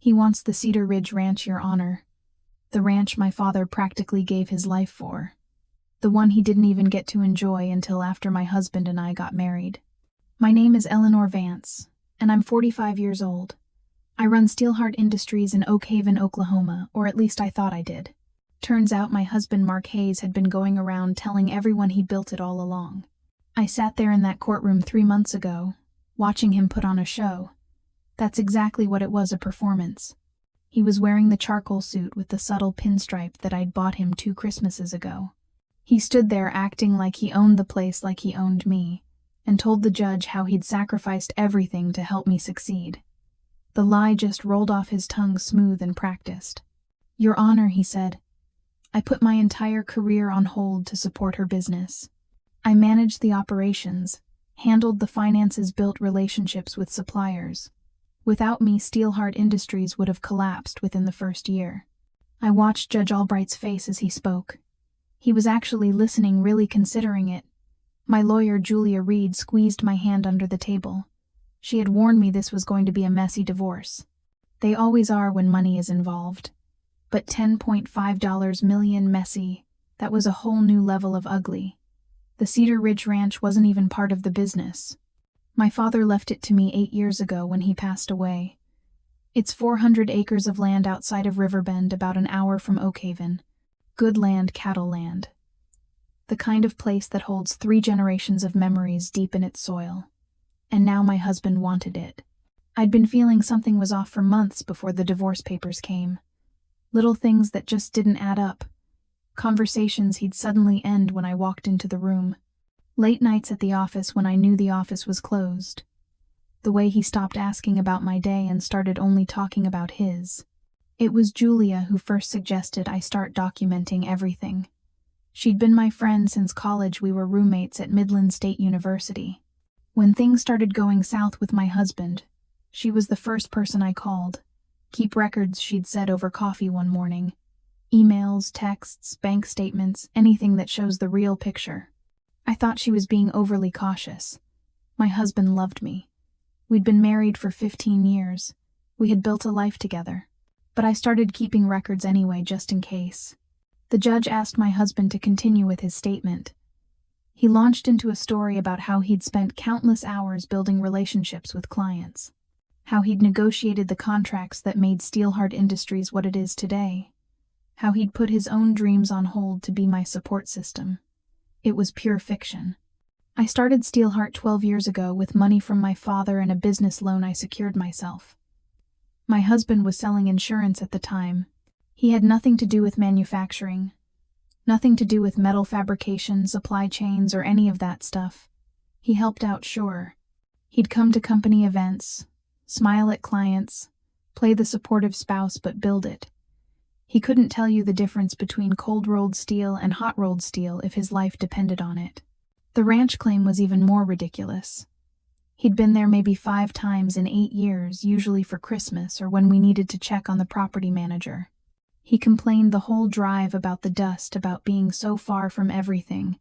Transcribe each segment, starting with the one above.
He wants the Cedar Ridge Ranch, Your Honor. The ranch my father practically gave his life for. The one he didn't even get to enjoy until after my husband and I got married. My name is Eleanor Vance, and I'm 45 years old. I run Steelheart Industries in Oak Haven, Oklahoma, or at least I thought I did. Turns out my husband Mark Hayes had been going around telling everyone he built it all along. I sat there in that courtroom 3 months ago, watching him put on a show. That's exactly what it was, a performance. He was wearing the charcoal suit with the subtle pinstripe that I'd bought him 2 Christmases ago. He stood there acting like he owned the place like he owned me, and told the judge how he'd sacrificed everything to help me succeed. The lie just rolled off his tongue smooth and practiced. Your Honor, he said, I put my entire career on hold to support her business. I managed the operations, handled the finances, built relationships with suppliers. Without me, Steelheart Industries would have collapsed within the first year. I watched Judge Albright's face as he spoke. He was actually listening, really considering it. My lawyer, Julia Reed, squeezed my hand under the table. She had warned me this was going to be a messy divorce. They always are when money is involved. But $10.5 million messy, that was a whole new level of ugly. The Cedar Ridge Ranch wasn't even part of the business. My father left it to me 8 years ago when he passed away. It's 400 acres of land outside of Riverbend, about an hour from Oak Haven. Good land, cattle land. The kind of place that holds 3 generations of memories deep in its soil. And now my husband wanted it. I'd been feeling something was off for months before the divorce papers came. Little things that just didn't add up. Conversations he'd suddenly end when I walked into the room. Late nights at the office when I knew the office was closed. The way he stopped asking about my day and started only talking about his. It was Julia who first suggested I start documenting everything. She'd been my friend since college. We were roommates at Midland State University. When things started going south with my husband, she was the first person I called. Keep records, she'd said over coffee one morning. Emails, texts, bank statements, anything that shows the real picture. I thought she was being overly cautious. My husband loved me. We'd been married for 15 years. We had built a life together. But I started keeping records anyway, just in case. The judge asked my husband to continue with his statement. He launched into a story about how he'd spent countless hours building relationships with clients. How he'd negotiated the contracts that made Steelheart Industries what it is today. How he'd put his own dreams on hold to be my support system. It was pure fiction. I started Steelheart 12 years ago with money from my father and a business loan I secured myself. My husband was selling insurance at the time. He had nothing to do with manufacturing. Nothing to do with metal fabrication, supply chains, or any of that stuff. He helped out, sure. He'd come to company events, smile at clients, play the supportive spouse, but build it. He couldn't tell you the difference between cold-rolled steel and hot-rolled steel if his life depended on it. The ranch claim was even more ridiculous. He'd been there maybe 5 times in 8 years, usually for Christmas or when we needed to check on the property manager. He complained the whole drive about the dust, about being so far from everything,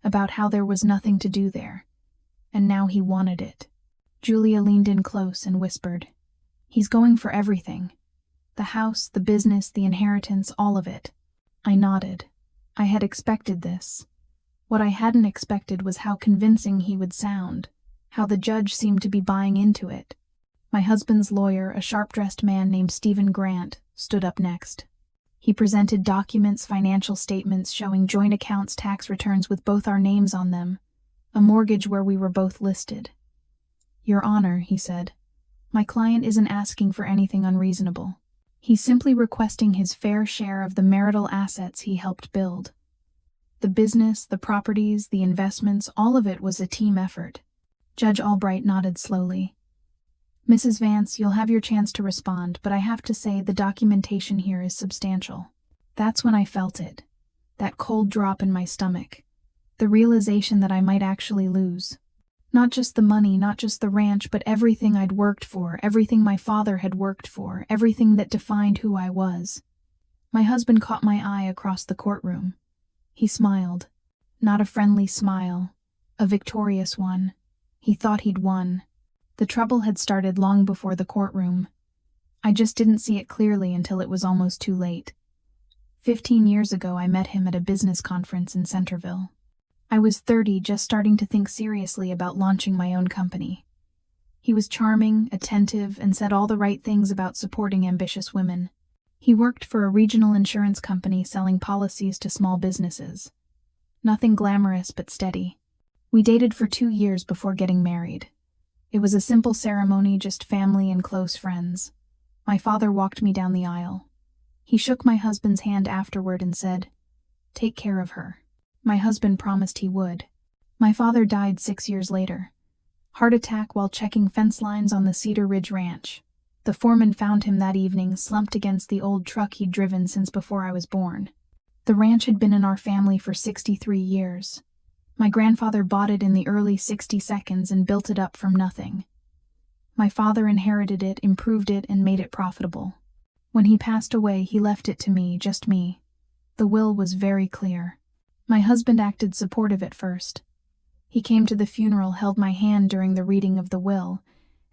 about how there was nothing to do there. And now he wanted it. Julia leaned in close and whispered, "He's going for everything. The house, the business, the inheritance, all of it." I nodded. I had expected this. What I hadn't expected was how convincing he would sound, how the judge seemed to be buying into it. My husband's lawyer, a sharp-dressed man named Stephen Grant, stood up next. He presented documents, financial statements showing joint accounts, tax returns with both our names on them, a mortgage where we were both listed. "Your Honor," he said, "my client isn't asking for anything unreasonable. He's simply requesting his fair share of the marital assets he helped build. The business, the properties, the investments, all of it was a team effort." Judge Albright nodded slowly. "Mrs. Vance, you'll have your chance to respond, but I have to say the documentation here is substantial." That's when I felt it. That cold drop in my stomach. The realization that I might actually lose. Not just the money, not just the ranch, but everything I'd worked for, everything my father had worked for, everything that defined who I was. My husband caught my eye across the courtroom. He smiled. Not a friendly smile. A victorious one. He thought he'd won. The trouble had started long before the courtroom. I just didn't see it clearly until it was almost too late. 15 years ago, I met him at a business conference in Centerville. I was 30, just starting to think seriously about launching my own company. He was charming, attentive, and said all the right things about supporting ambitious women. He worked for a regional insurance company selling policies to small businesses. Nothing glamorous but steady. We dated for 2 years before getting married. It was a simple ceremony, just family and close friends. My father walked me down the aisle. He shook my husband's hand afterward and said, "Take care of her." My husband promised he would. My father died 6 years later. Heart attack while checking fence lines on the Cedar Ridge Ranch. The foreman found him that evening, slumped against the old truck he'd driven since before I was born. The ranch had been in our family for 63 years. My grandfather bought it in the early 60s and built it up from nothing. My father inherited it, improved it, and made it profitable. When he passed away, he left it to me, just me. The will was very clear. My husband acted supportive at first. He came to the funeral, held my hand during the reading of the will,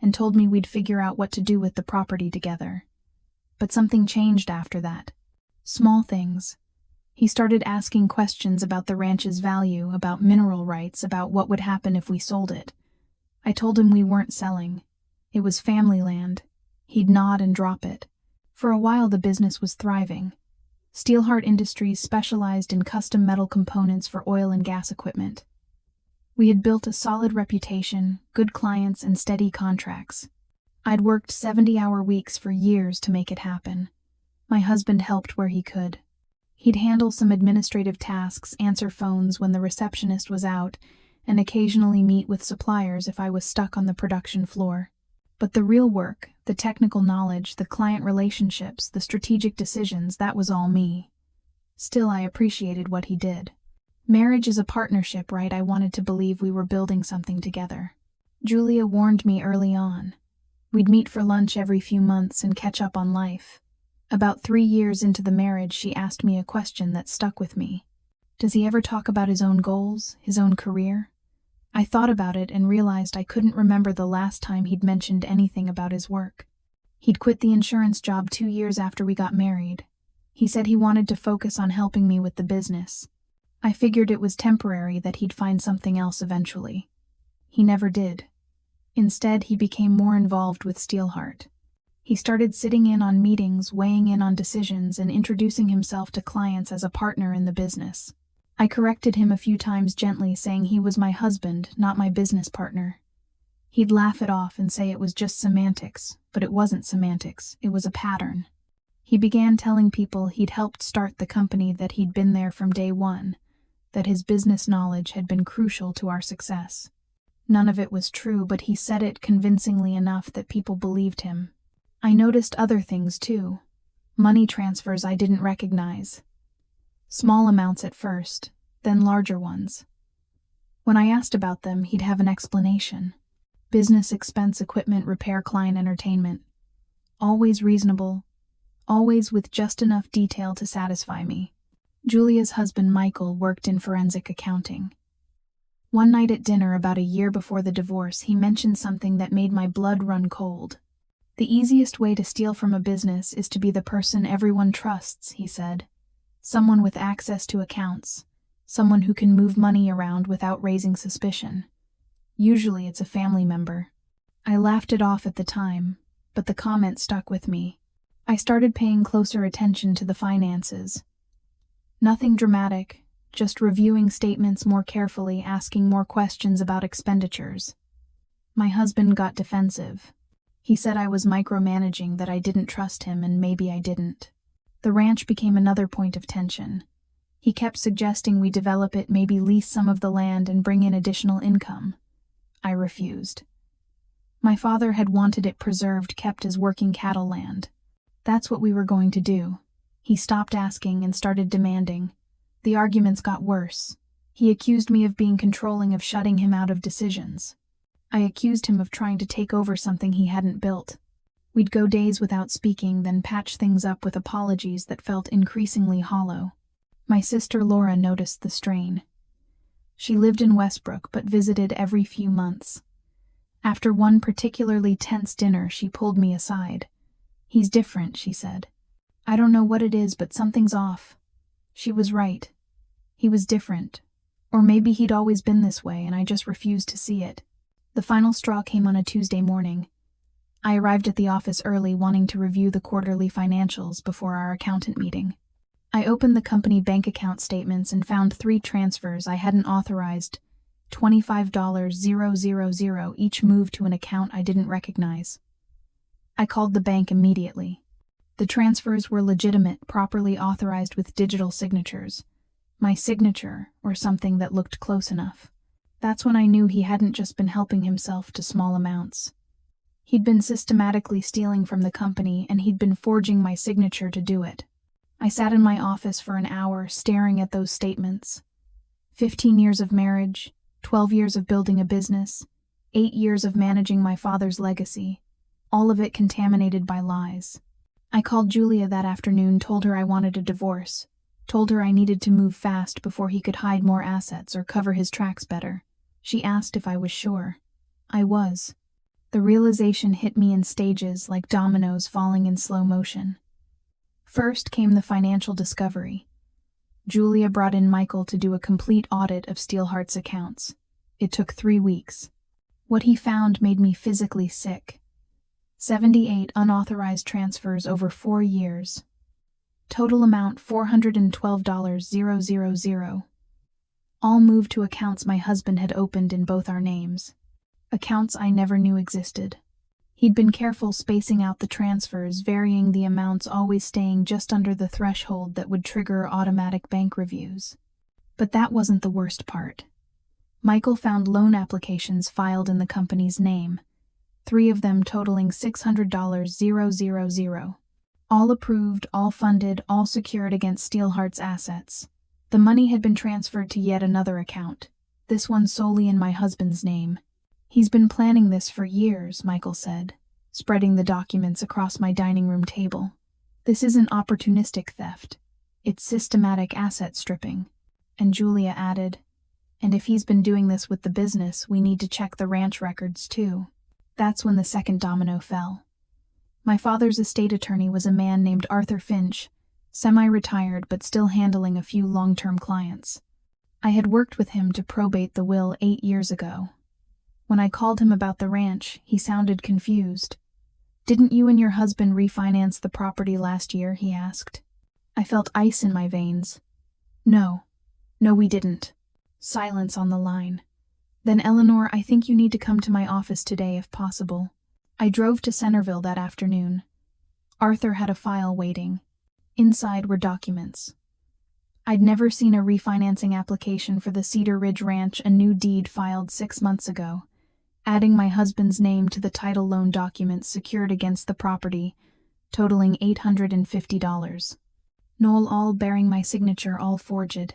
and told me we'd figure out what to do with the property together. But something changed after that. Small things. He started asking questions about the ranch's value, about mineral rights, about what would happen if we sold it. I told him we weren't selling. It was family land. He'd nod and drop it. For a while the business was thriving. Steelheart Industries specialized in custom metal components for oil and gas equipment. We had built a solid reputation, good clients, and steady contracts. I'd worked 70-hour weeks for years to make it happen. My husband helped where he could. He'd handle some administrative tasks, answer phones when the receptionist was out, and occasionally meet with suppliers if I was stuck on the production floor. But the real work, the technical knowledge, the client relationships, the strategic decisions, that was all me. Still, I appreciated what he did. Marriage is a partnership, right? I wanted to believe we were building something together. Julia warned me early on. We'd meet for lunch every few months and catch up on life. About 3 years into the marriage, she asked me a question that stuck with me. Does he ever talk about his own goals, his own career? I thought about it and realized I couldn't remember the last time he'd mentioned anything about his work. He'd quit the insurance job 2 years after we got married. He said he wanted to focus on helping me with the business. I figured it was temporary, that he'd find something else eventually. He never did. Instead, he became more involved with Steelheart. He started sitting in on meetings, weighing in on decisions, and introducing himself to clients as a partner in the business. I corrected him a few times gently, saying he was my husband, not my business partner. He'd laugh it off and say it was just semantics, but it wasn't semantics, it was a pattern. He began telling people he'd helped start the company, that he'd been there from day one, that his business knowledge had been crucial to our success. None of it was true, but he said it convincingly enough that people believed him. I noticed other things too. Money transfers I didn't recognize. Small amounts at first, then larger ones. When I asked about them, he'd have an explanation. Business expense, equipment repair, client entertainment. Always reasonable, always with just enough detail to satisfy me. Julia's husband, Michael, worked in forensic accounting. One night at dinner about a year before the divorce, he mentioned something that made my blood run cold. The easiest way to steal from a business is to be the person everyone trusts, he said. Someone with access to accounts. Someone who can move money around without raising suspicion. Usually it's a family member. I laughed it off at the time, but the comment stuck with me. I started paying closer attention to the finances. Nothing dramatic, just reviewing statements more carefully, asking more questions about expenditures. My husband got defensive. He said I was micromanaging, that I didn't trust him, and maybe I didn't. The ranch became another point of tension. He kept suggesting we develop it, maybe lease some of the land and bring in additional income. I refused. My father had wanted it preserved, kept as working cattle land. That's what we were going to do. He stopped asking and started demanding. The arguments got worse. He accused me of being controlling, of shutting him out of decisions. I accused him of trying to take over something he hadn't built. We'd go days without speaking, then patch things up with apologies that felt increasingly hollow. My sister Laura noticed the strain. She lived in Westbrook but visited every few months. After one particularly tense dinner, she pulled me aside. He's different, she said. I don't know what it is, but something's off. She was right. He was different. Or maybe he'd always been this way and I just refused to see it. The final straw came on a Tuesday morning. I arrived at the office early, wanting to review the quarterly financials before our accountant meeting. I opened the company bank account statements and found 3 transfers I hadn't authorized, $25,000, each moved to an account I didn't recognize. I called the bank immediately. The transfers were legitimate, properly authorized with digital signatures. My signature, or something that looked close enough. That's when I knew he hadn't just been helping himself to small amounts. He'd been systematically stealing from the company, and he'd been forging my signature to do it. I sat in my office for an hour, staring at those statements. 15 years of marriage, 12 years of building a business, 8 years of managing my father's legacy, all of it contaminated by lies. I called Julia that afternoon, told her I wanted a divorce, told her I needed to move fast before he could hide more assets or cover his tracks better. She asked if I was sure. I was. The realization hit me in stages, like dominoes falling in slow motion. First came the financial discovery. Julia brought in Michael to do a complete audit of Steelheart's accounts. It took 3 weeks. What he found made me physically sick. 78 unauthorized transfers over 4 years. Total amount $412,000. All moved to accounts my husband had opened in both our names. Accounts I never knew existed. He'd been careful spacing out the transfers, varying the amounts, always staying just under the threshold that would trigger automatic bank reviews. But that wasn't the worst part. Michael found loan applications filed in the company's name, 3 of them totaling $600,000. All approved, all funded, all secured against Steelheart's assets. The money had been transferred to yet another account, this one solely in my husband's name. He's been planning this for years, Michael said, spreading the documents across my dining room table. This isn't opportunistic theft. It's systematic asset stripping. And Julia added, and if he's been doing this with the business, we need to check the ranch records too. That's when the second domino fell. My father's estate attorney was a man named Arthur Finch, semi-retired but still handling a few long-term clients. I had worked with him to probate the will 8 years ago. When I called him about the ranch, he sounded confused. Didn't you and your husband refinance the property last year? He asked. I felt ice in my veins. No, we didn't. Silence on the line. Then Eleanor, I think you need to come to my office today if possible. I drove to Centerville that afternoon. Arthur had a file waiting. Inside were documents. I'd never seen a refinancing application for the Cedar Ridge Ranch, a new deed filed 6 months ago, adding my husband's name to the title loan documents secured against the property, totaling $850. Noel, all bearing my signature, all forged.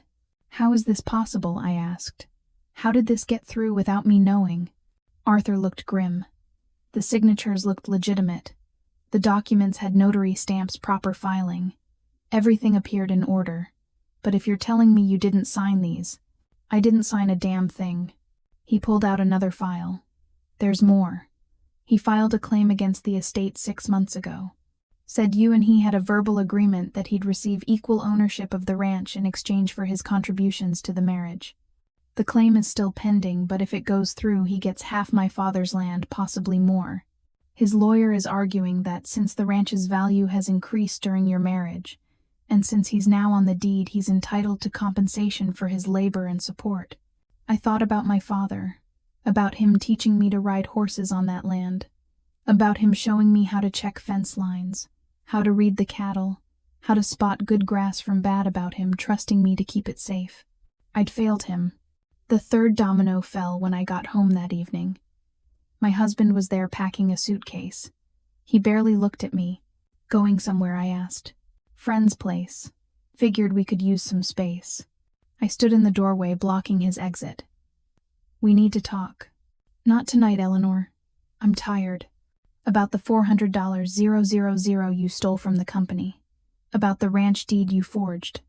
How is this possible? I asked. How did this get through without me knowing? Arthur looked grim. The signatures looked legitimate. The documents had notary stamps, proper filing. Everything appeared in order. But if you're telling me you didn't sign these, I didn't sign a damn thing. He pulled out another file. There's more. He filed a claim against the estate 6 months ago. Said you and he had a verbal agreement that he'd receive equal ownership of the ranch in exchange for his contributions to the marriage. The claim is still pending, but if it goes through, he gets half my father's land, possibly more. His lawyer is arguing that since the ranch's value has increased during your marriage, and since he's now on the deed, he's entitled to compensation for his labor and support. I thought about my father, about him teaching me to ride horses on that land, about him showing me how to check fence lines, how to read the cattle, how to spot good grass from bad, about him trusting me to keep it safe. I'd failed him. The third domino fell when I got home that evening. My husband was there packing a suitcase. He barely looked at me. Going somewhere, I asked. Friend's place. Figured we could use some space. I stood in the doorway, blocking his exit. We need to talk. Not tonight, Eleanor. I'm tired. About the $400,000 you stole from the company. About the ranch deed you forged.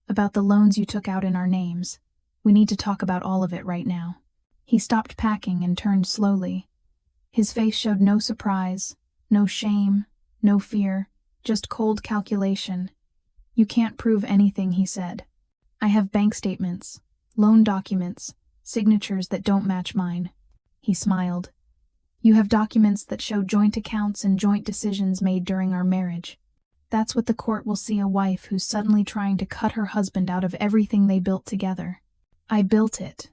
About the loans you took out in our names. We need to talk about all of it right now. He stopped packing and turned slowly. His face showed no surprise, no shame, No fear, just cold calculation. You can't prove anything, he said. I have bank statements, loan documents, signatures that don't match mine. He smiled. You have documents that show joint accounts and joint decisions made during our marriage. That's what the court will see, a wife who's suddenly trying to cut her husband out of everything they built together. I built it.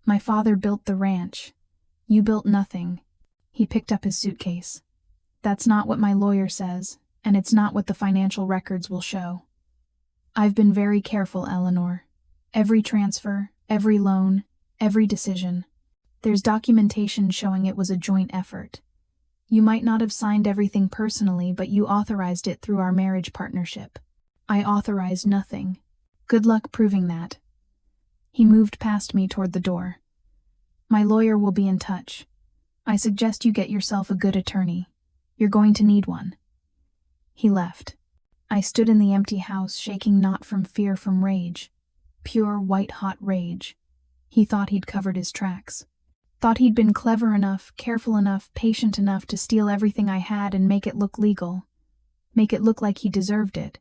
My father built the ranch. You built nothing. He picked up his suitcase. That's not what my lawyer says, and it's not what the financial records will show. I've been very careful, Eleanor. Every transfer, every loan, every decision. There's documentation showing it was a joint effort. You might not have signed everything personally, but you authorized it through our marriage partnership. I authorized nothing. Good luck proving that. He moved past me toward the door. My lawyer will be in touch. I suggest you get yourself a good attorney. You're going to need one. He left. I stood in the empty house, shaking not from fear, from rage. Pure, white-hot rage. He thought he'd covered his tracks. Thought he'd been clever enough, careful enough, patient enough to steal everything I had and make it look legal. Make it look like he deserved it.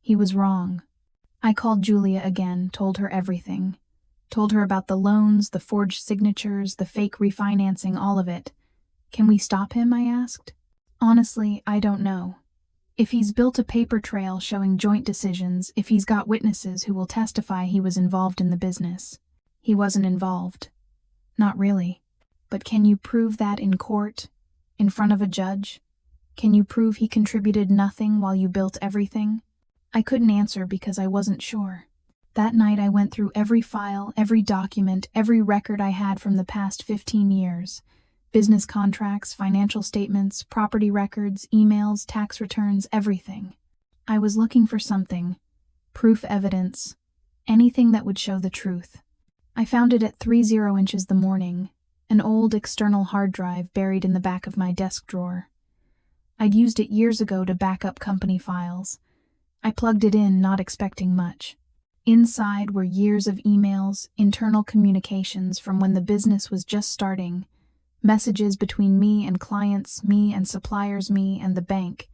He was wrong. I called Julia again, told her everything. Told her about the loans, the forged signatures, the fake refinancing, all of it. Can we stop him, I asked. Honestly, I don't know. If he's built a paper trail showing joint decisions, if he's got witnesses who will testify he was involved in the business. He wasn't involved. Not really. But can you prove that in court? In front of a judge? Can you prove he contributed nothing while you built everything? I couldn't answer because I wasn't sure. That night I went through every file, every document, every record I had from the past 15 years. Business contracts, financial statements, property records, emails, tax returns, everything. I was looking for something. Proof, evidence. Anything that would show the truth. I found it at 30 inches the morning, an old external hard drive buried in the back of my desk drawer. I'd used it years ago to back up company files. I plugged it in, not expecting much. Inside were years of emails, internal communications from when the business was just starting, messages between me and clients, me and suppliers, me and the bank.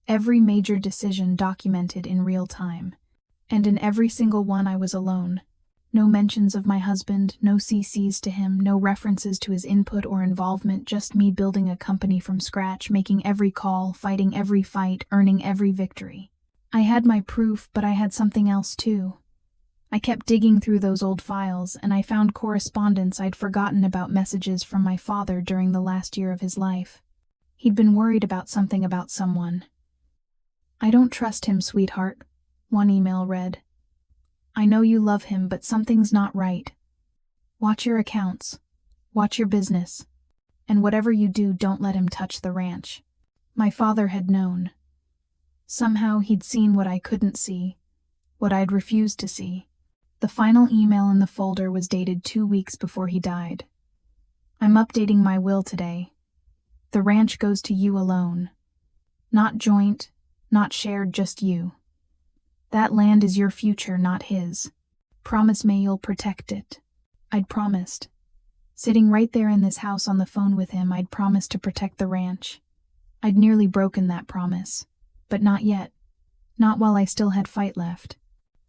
Every major decision documented in real time. And in every single one I was alone. No mentions of my husband, no CCs to him, no references to his input or involvement, just me building a company from scratch, making every call, fighting every fight, earning every victory. I had my proof, but I had something else too. I kept digging through those old files, and I found correspondence I'd forgotten about, messages from my father during the last year of his life. He'd been worried about something about someone. I don't trust him, sweetheart, one email read. I know you love him, but something's not right. Watch your accounts. Watch your business. And whatever you do, don't let him touch the ranch. My father had known. Somehow he'd seen what I couldn't see, what I'd refused to see. The final email in the folder was dated 2 weeks before he died. I'm updating my will today. The ranch goes to you alone. Not joint, not shared, just you. That land is your future, not his. Promise me you'll protect it. I'd promised. Sitting right there in this house on the phone with him, I'd promised to protect the ranch. I'd nearly broken that promise. But not yet. Not while I still had fight left.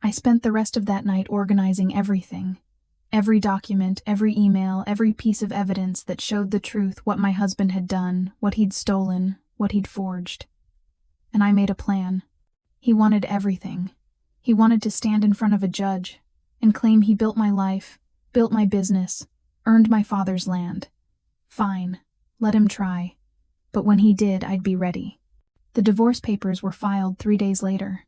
I spent the rest of that night organizing everything. Every document, every email, every piece of evidence that showed the truth, what my husband had done, what he'd stolen, what he'd forged. And I made a plan. He wanted everything. He wanted to stand in front of a judge and claim he built my life, built my business, earned my father's land. Fine, let him try. But when he did, I'd be ready. The divorce papers were filed 3 days later.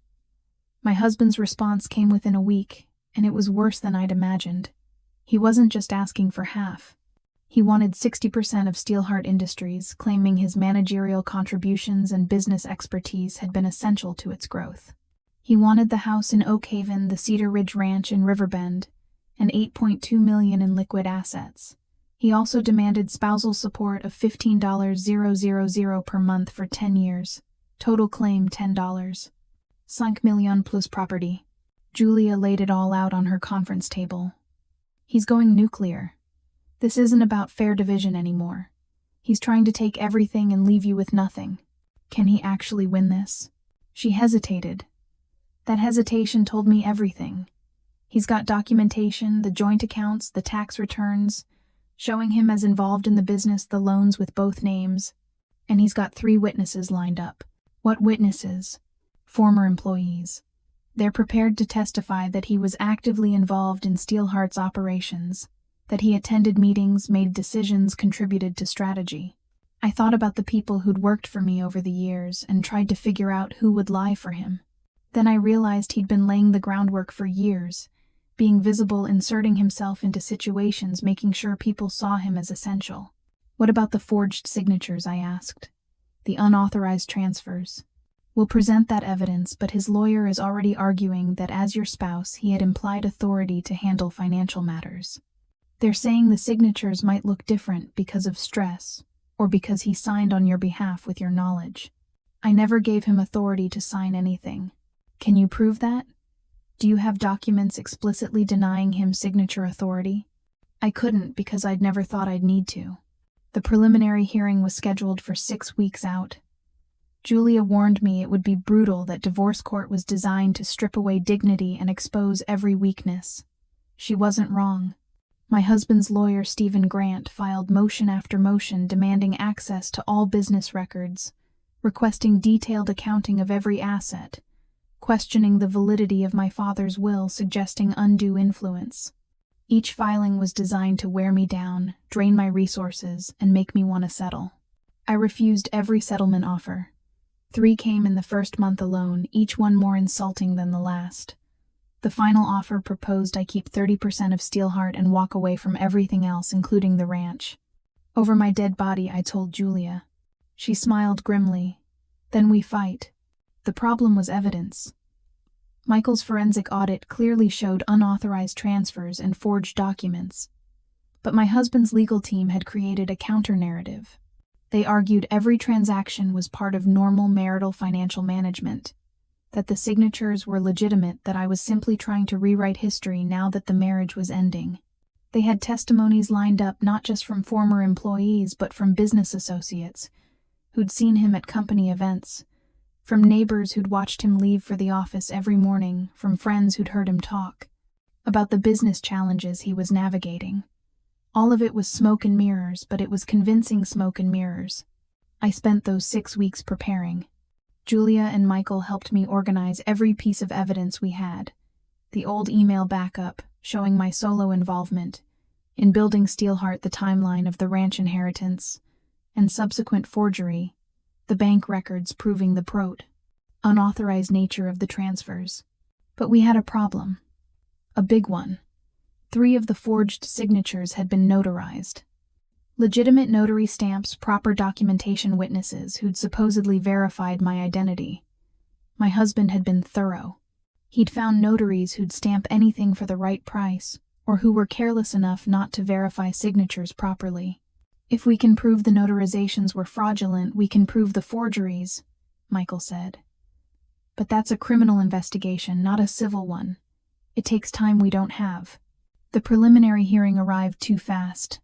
My husband's response came within a week, and it was worse than I'd imagined. He wasn't just asking for half. He wanted 60% of Steelheart Industries, claiming his managerial contributions and business expertise had been essential to its growth. He wanted the house in Oak Haven, the Cedar Ridge Ranch in Riverbend, and $8.2 million in liquid assets. He also demanded spousal support of $15,000 per month for 10 years. Total claim $10. $5 million plus property. Julia laid it all out on her conference table. He's going nuclear. This isn't about fair division anymore. He's trying to take everything and leave you with nothing. Can he actually win this? She hesitated. That hesitation told me everything. He's got documentation, the joint accounts, the tax returns, showing him as involved in the business, the loans with both names, and he's got 3 witnesses lined up. What witnesses? Former employees. They're prepared to testify that he was actively involved in Steelheart's operations, that he attended meetings, made decisions, contributed to strategy. I thought about the people who'd worked for me over the years and tried to figure out who would lie for him. Then I realized he'd been laying the groundwork for years, being visible, inserting himself into situations, making sure people saw him as essential. What about the forged signatures? I asked. The unauthorized transfers. We'll present that evidence, but his lawyer is already arguing that as your spouse, he had implied authority to handle financial matters. They're saying the signatures might look different because of stress, or because he signed on your behalf with your knowledge. I never gave him authority to sign anything. Can you prove that? Do you have documents explicitly denying him signature authority? I couldn't because I'd never thought I'd need to. The preliminary hearing was scheduled for 6 weeks out. Julia warned me it would be brutal, that divorce court was designed to strip away dignity and expose every weakness. She wasn't wrong. My husband's lawyer, Stephen Grant, filed motion after motion demanding access to all business records, requesting detailed accounting of every asset, questioning the validity of my father's will, suggesting undue influence. Each filing was designed to wear me down, drain my resources, and make me want to settle. I refused every settlement offer. 3 came in the first month alone, each one more insulting than the last. The final offer proposed I keep 30% of Steelheart and walk away from everything else, including the ranch. Over my dead body, I told Julia. She smiled grimly. Then we fight. The problem was evidence. Michael's forensic audit clearly showed unauthorized transfers and forged documents. But my husband's legal team had created a counter-narrative. They argued every transaction was part of normal marital financial management, that the signatures were legitimate, that I was simply trying to rewrite history now that the marriage was ending. They had testimonies lined up not just from former employees but from business associates who'd seen him at company events, from neighbors who'd watched him leave for the office every morning, from friends who'd heard him talk about the business challenges he was navigating. All of it was smoke and mirrors, but it was convincing smoke and mirrors. I spent those 6 weeks preparing. Julia and Michael helped me organize every piece of evidence we had. The old email backup, showing my solo involvement in building Steelheart, the timeline of the ranch inheritance, and subsequent forgery, the bank records proving the unauthorized nature of the transfers. But we had a problem. A big one. 3 of the forged signatures had been notarized. Legitimate notary stamps, proper documentation, witnesses who'd supposedly verified my identity. My husband had been thorough. He'd found notaries who'd stamp anything for the right price, or who were careless enough not to verify signatures properly. If we can prove the notarizations were fraudulent, we can prove the forgeries, Michael said. But that's a criminal investigation, not a civil one. It takes time we don't have. The preliminary hearing arrived too fast.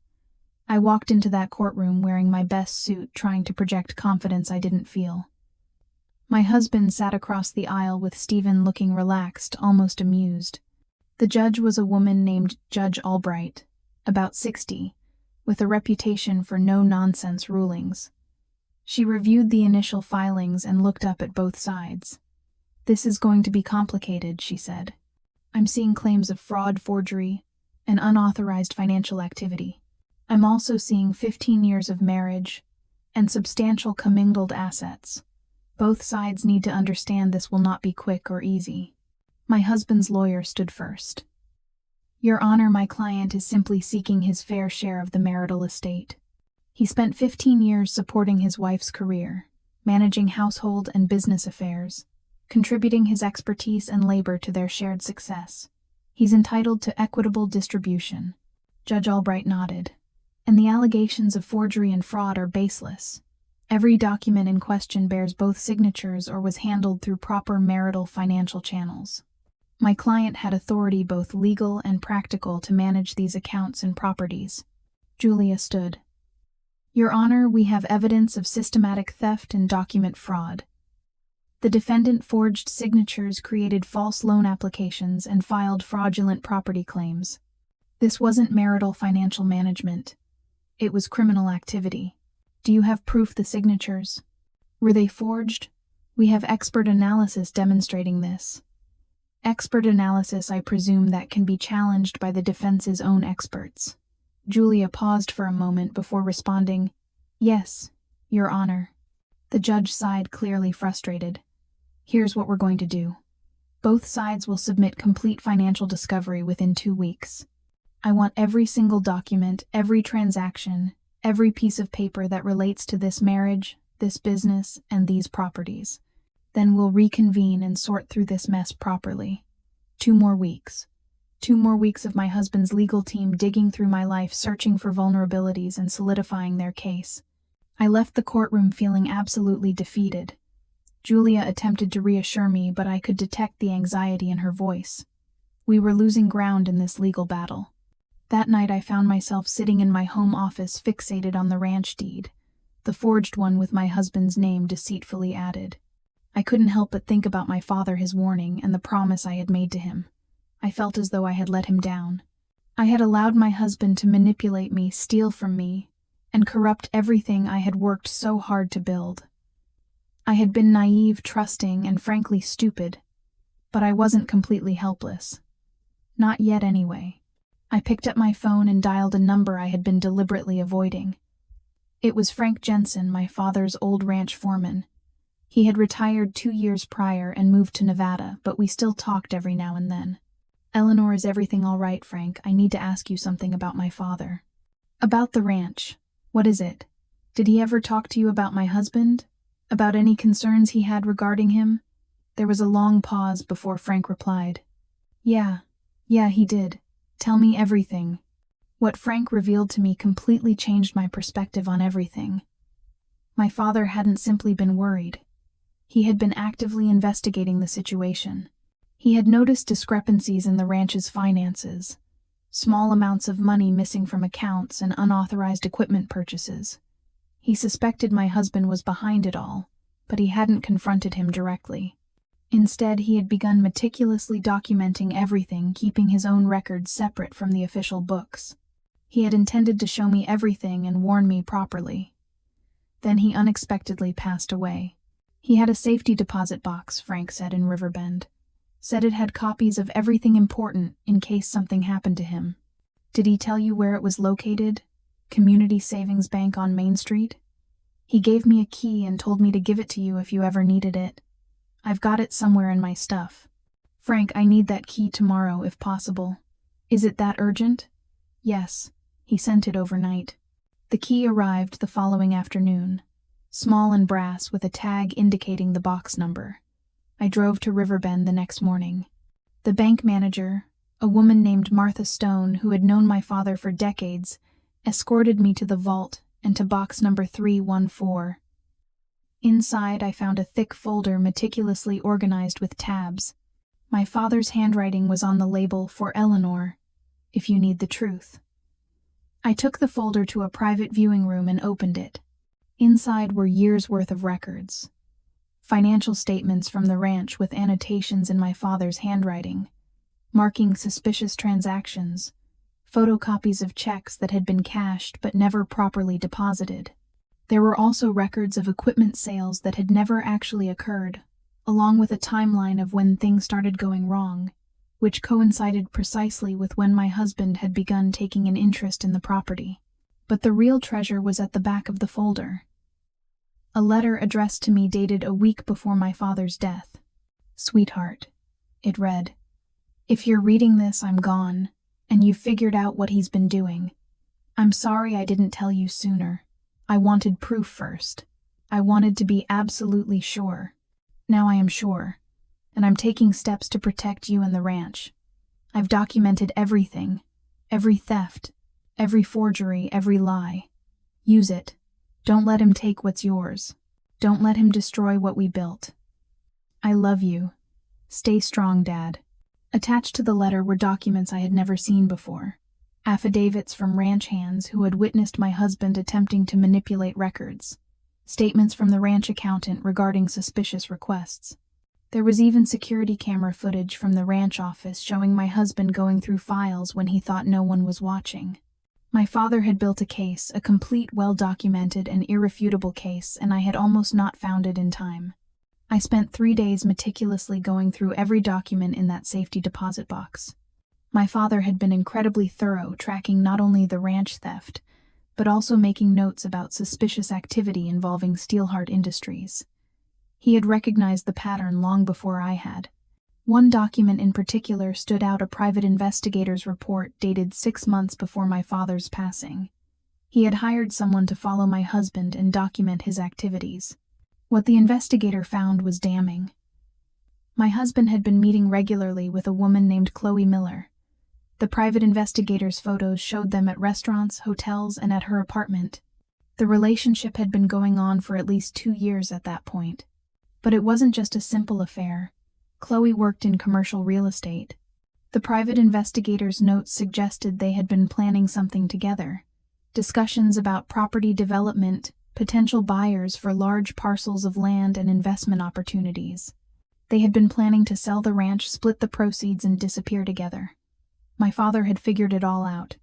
I walked into that courtroom wearing my best suit, trying to project confidence I didn't feel. My husband sat across the aisle with Stephen, looking relaxed, almost amused. The judge was a woman named Judge Albright, about 60, with a reputation for no-nonsense rulings. She reviewed the initial filings and looked up at both sides. "This is going to be complicated," she said. "I'm seeing claims of fraud, forgery, and unauthorized financial activity. I'm also seeing 15 years of marriage and substantial commingled assets. Both sides need to understand this will not be quick or easy." My husband's lawyer stood first. "Your Honor, my client is simply seeking his fair share of the marital estate. He spent 15 years supporting his wife's career, managing household and business affairs, contributing his expertise and labor to their shared success. He's entitled to equitable distribution." Judge Albright nodded. "And the allegations of forgery and fraud are baseless. Every document in question bears both signatures or was handled through proper marital financial channels. My client had authority, both legal and practical, to manage these accounts and properties." Julia stood. Your Honor, we have evidence of systematic theft and document fraud. The defendant forged signatures, created false loan applications, and filed fraudulent property claims. This wasn't marital financial management. It was criminal activity. Do you have proof the signatures? Were they forged? We have expert analysis demonstrating this. Expert analysis, I presume, that can be challenged by the defense's own experts. Julia paused for a moment before responding, "Yes, Your Honor." The judge sighed, clearly frustrated. "Here's what we're going to do. Both sides will submit complete financial discovery within 2 weeks. I want every single document, every transaction, every piece of paper that relates to this marriage, this business, and these properties. Then we'll reconvene and sort through this mess properly. 2 more weeks. 2 more weeks of my husband's legal team digging through my life, searching for vulnerabilities and solidifying their case." I left the courtroom feeling absolutely defeated. Julia attempted to reassure me, but I could detect the anxiety in her voice. We were losing ground in this legal battle. That night I found myself sitting in my home office, fixated on the ranch deed, the forged one with my husband's name deceitfully added. I couldn't help but think about my father, his warning, and the promise I had made to him. I felt as though I had let him down. I had allowed my husband to manipulate me, steal from me, and corrupt everything I had worked so hard to build. I had been naive, trusting, and frankly stupid, but I wasn't completely helpless. Not yet, anyway. I picked up my phone and dialed a number I had been deliberately avoiding. It was Frank Jensen, my father's old ranch foreman. He had retired 2 years prior and moved to Nevada, but we still talked every now and then. "Eleanor, is everything all right, Frank? I need to ask you something about my father." "About the ranch. What is it? Did he ever talk to you about my husband? About any concerns he had regarding him?" There was a long pause before Frank replied. Yeah, he did. Tell me everything." What Frank revealed to me completely changed my perspective on everything. My father hadn't simply been worried. He had been actively investigating the situation. He had noticed discrepancies in the ranch's finances, small amounts of money missing from accounts and unauthorized equipment purchases. He suspected my husband was behind it all, but he hadn't confronted him directly. Instead, he had begun meticulously documenting everything, keeping his own records separate from the official books. He had intended to show me everything and warn me properly. Then he unexpectedly passed away. He had a safety deposit box, Frank said, in Riverbend. Said it had copies of everything important in case something happened to him. Did he tell you where it was located? Community Savings Bank on Main Street? He gave me a key and told me to give it to you if you ever needed it. I've got it somewhere in my stuff. Frank, I need that key tomorrow, if possible. Is it that urgent? Yes. He sent it overnight. The key arrived the following afternoon, small and brass with a tag indicating the box number. I drove to Riverbend the next morning. The bank manager, a woman named Martha Stone, who had known my father for decades, escorted me to the vault and to box number 314. Inside, I found a thick folder meticulously organized with tabs. My father's handwriting was on the label "For Eleanor, if you need the truth." I took the folder to a private viewing room and opened it. Inside were years' worth of records. Financial statements from the ranch with annotations in my father's handwriting, marking suspicious transactions, photocopies of checks that had been cashed but never properly deposited. There were also records of equipment sales that had never actually occurred, along with a timeline of when things started going wrong, which coincided precisely with when my husband had begun taking an interest in the property. But the real treasure was at the back of the folder. A letter addressed to me dated a week before my father's death. "Sweetheart," it read, "if you're reading this, I'm gone, and you've figured out what he's been doing. I'm sorry I didn't tell you sooner. I wanted proof first. I wanted to be absolutely sure. Now I am sure, and I'm taking steps to protect you and the ranch. I've documented everything, every theft, every forgery, every lie. Use it. Don't let him take what's yours. Don't let him destroy what we built. I love you. Stay strong, Dad." Attached to the letter were documents I had never seen before. affidavits from ranch hands who had witnessed my husband attempting to manipulate records, statements from the ranch accountant regarding suspicious requests. There was even security camera footage from the ranch office showing my husband going through files when he thought no one was watching. My father had built a case, a complete, well-documented, and irrefutable case, and I had almost not found it in time. I spent 3 days meticulously going through every document in that safety deposit box. My father had been incredibly thorough, tracking not only the ranch theft, but also making notes about suspicious activity involving Steelheart Industries. He had recognized the pattern long before I had. One document in particular stood out, a private investigator's report dated 6 months before my father's passing. He had hired someone to follow my husband and document his activities. What the investigator found was damning. My husband had been meeting regularly with a woman named Chloe Miller. The private investigator's photos showed them at restaurants, hotels, and at her apartment. The relationship had been going on for at least 2 years at that point. But it wasn't just a simple affair. Chloe worked in commercial real estate. The private investigator's notes suggested they had been planning something together. Discussions about property development, potential buyers for large parcels of land, and investment opportunities. They had been planning to sell the ranch, split the proceeds, and disappear together. My father had figured it all out.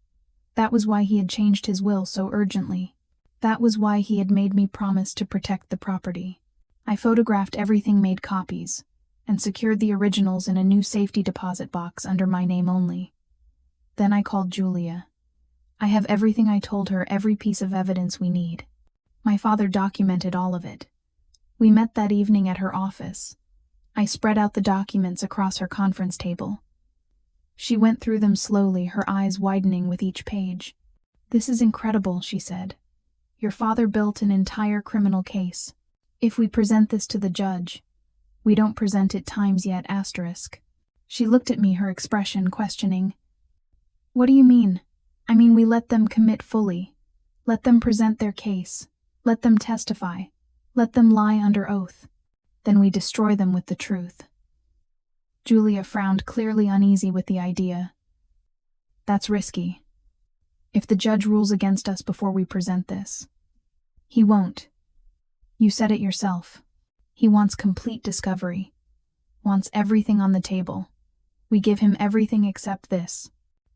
That was why he had changed his will so urgently. That was why he had made me promise to protect the property. I photographed everything, made copies, and secured the originals in a new safety deposit box under my name only. Then I called Julia. I have everything I told her, every piece of evidence we need. My father documented all of it. We met that evening at her office. I spread out the documents across her conference table. She went through them slowly, her eyes widening with each page. "This is incredible," she said. "Your father built an entire criminal case. If we present this to the judge, we don't present it times yet asterisk." She looked at me, her expression questioning. "What do you mean?" "I mean we let them commit fully. Let them present their case. Let them testify. Let them lie under oath. Then we destroy them with the truth." Julia frowned, clearly uneasy with the idea. "That's risky. If the judge rules against us before we present this." "He won't. You said it yourself. He wants complete discovery. Wants everything on the table. We give him everything except this.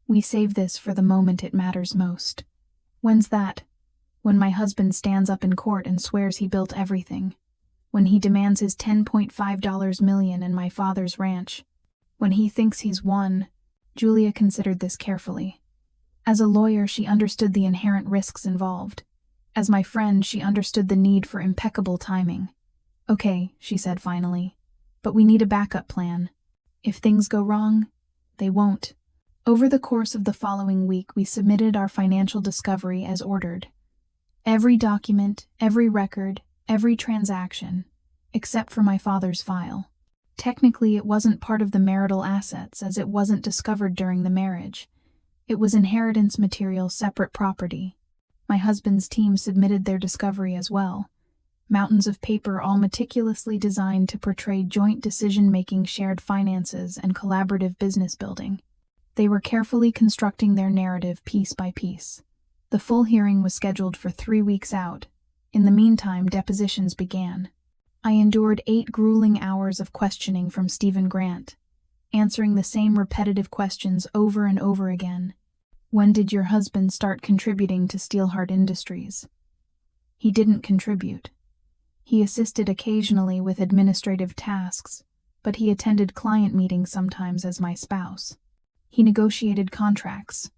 We save this for the moment it matters most." "When's that?" "When my husband stands up in court and swears he built everything. When he demands his $10.5 million and my father's ranch. When he thinks he's won." Julia considered this carefully. As a lawyer, she understood the inherent risks involved. As my friend, she understood the need for impeccable timing. "Okay," she said finally, "but we need a backup plan. If things go wrong, they won't." Over the course of the following week, we submitted our financial discovery as ordered. Every document, every record, every transaction, except for my father's file. Technically, it wasn't part of the marital assets, as it wasn't discovered during the marriage. It was inheritance material, separate property. My husband's team submitted their discovery as well. Mountains of paper, all meticulously designed to portray joint decision-making, shared finances, and collaborative business building. They were carefully constructing their narrative piece by piece. The full hearing was scheduled for 3 weeks out. In the meantime, depositions began. I endured 8 grueling hours of questioning from Stephen Grant, answering the same repetitive questions over and over again. "When did your husband start contributing to Steelheart Industries?" "He didn't contribute. He assisted occasionally with administrative tasks, but he attended client meetings sometimes as my spouse." "He negotiated contracts."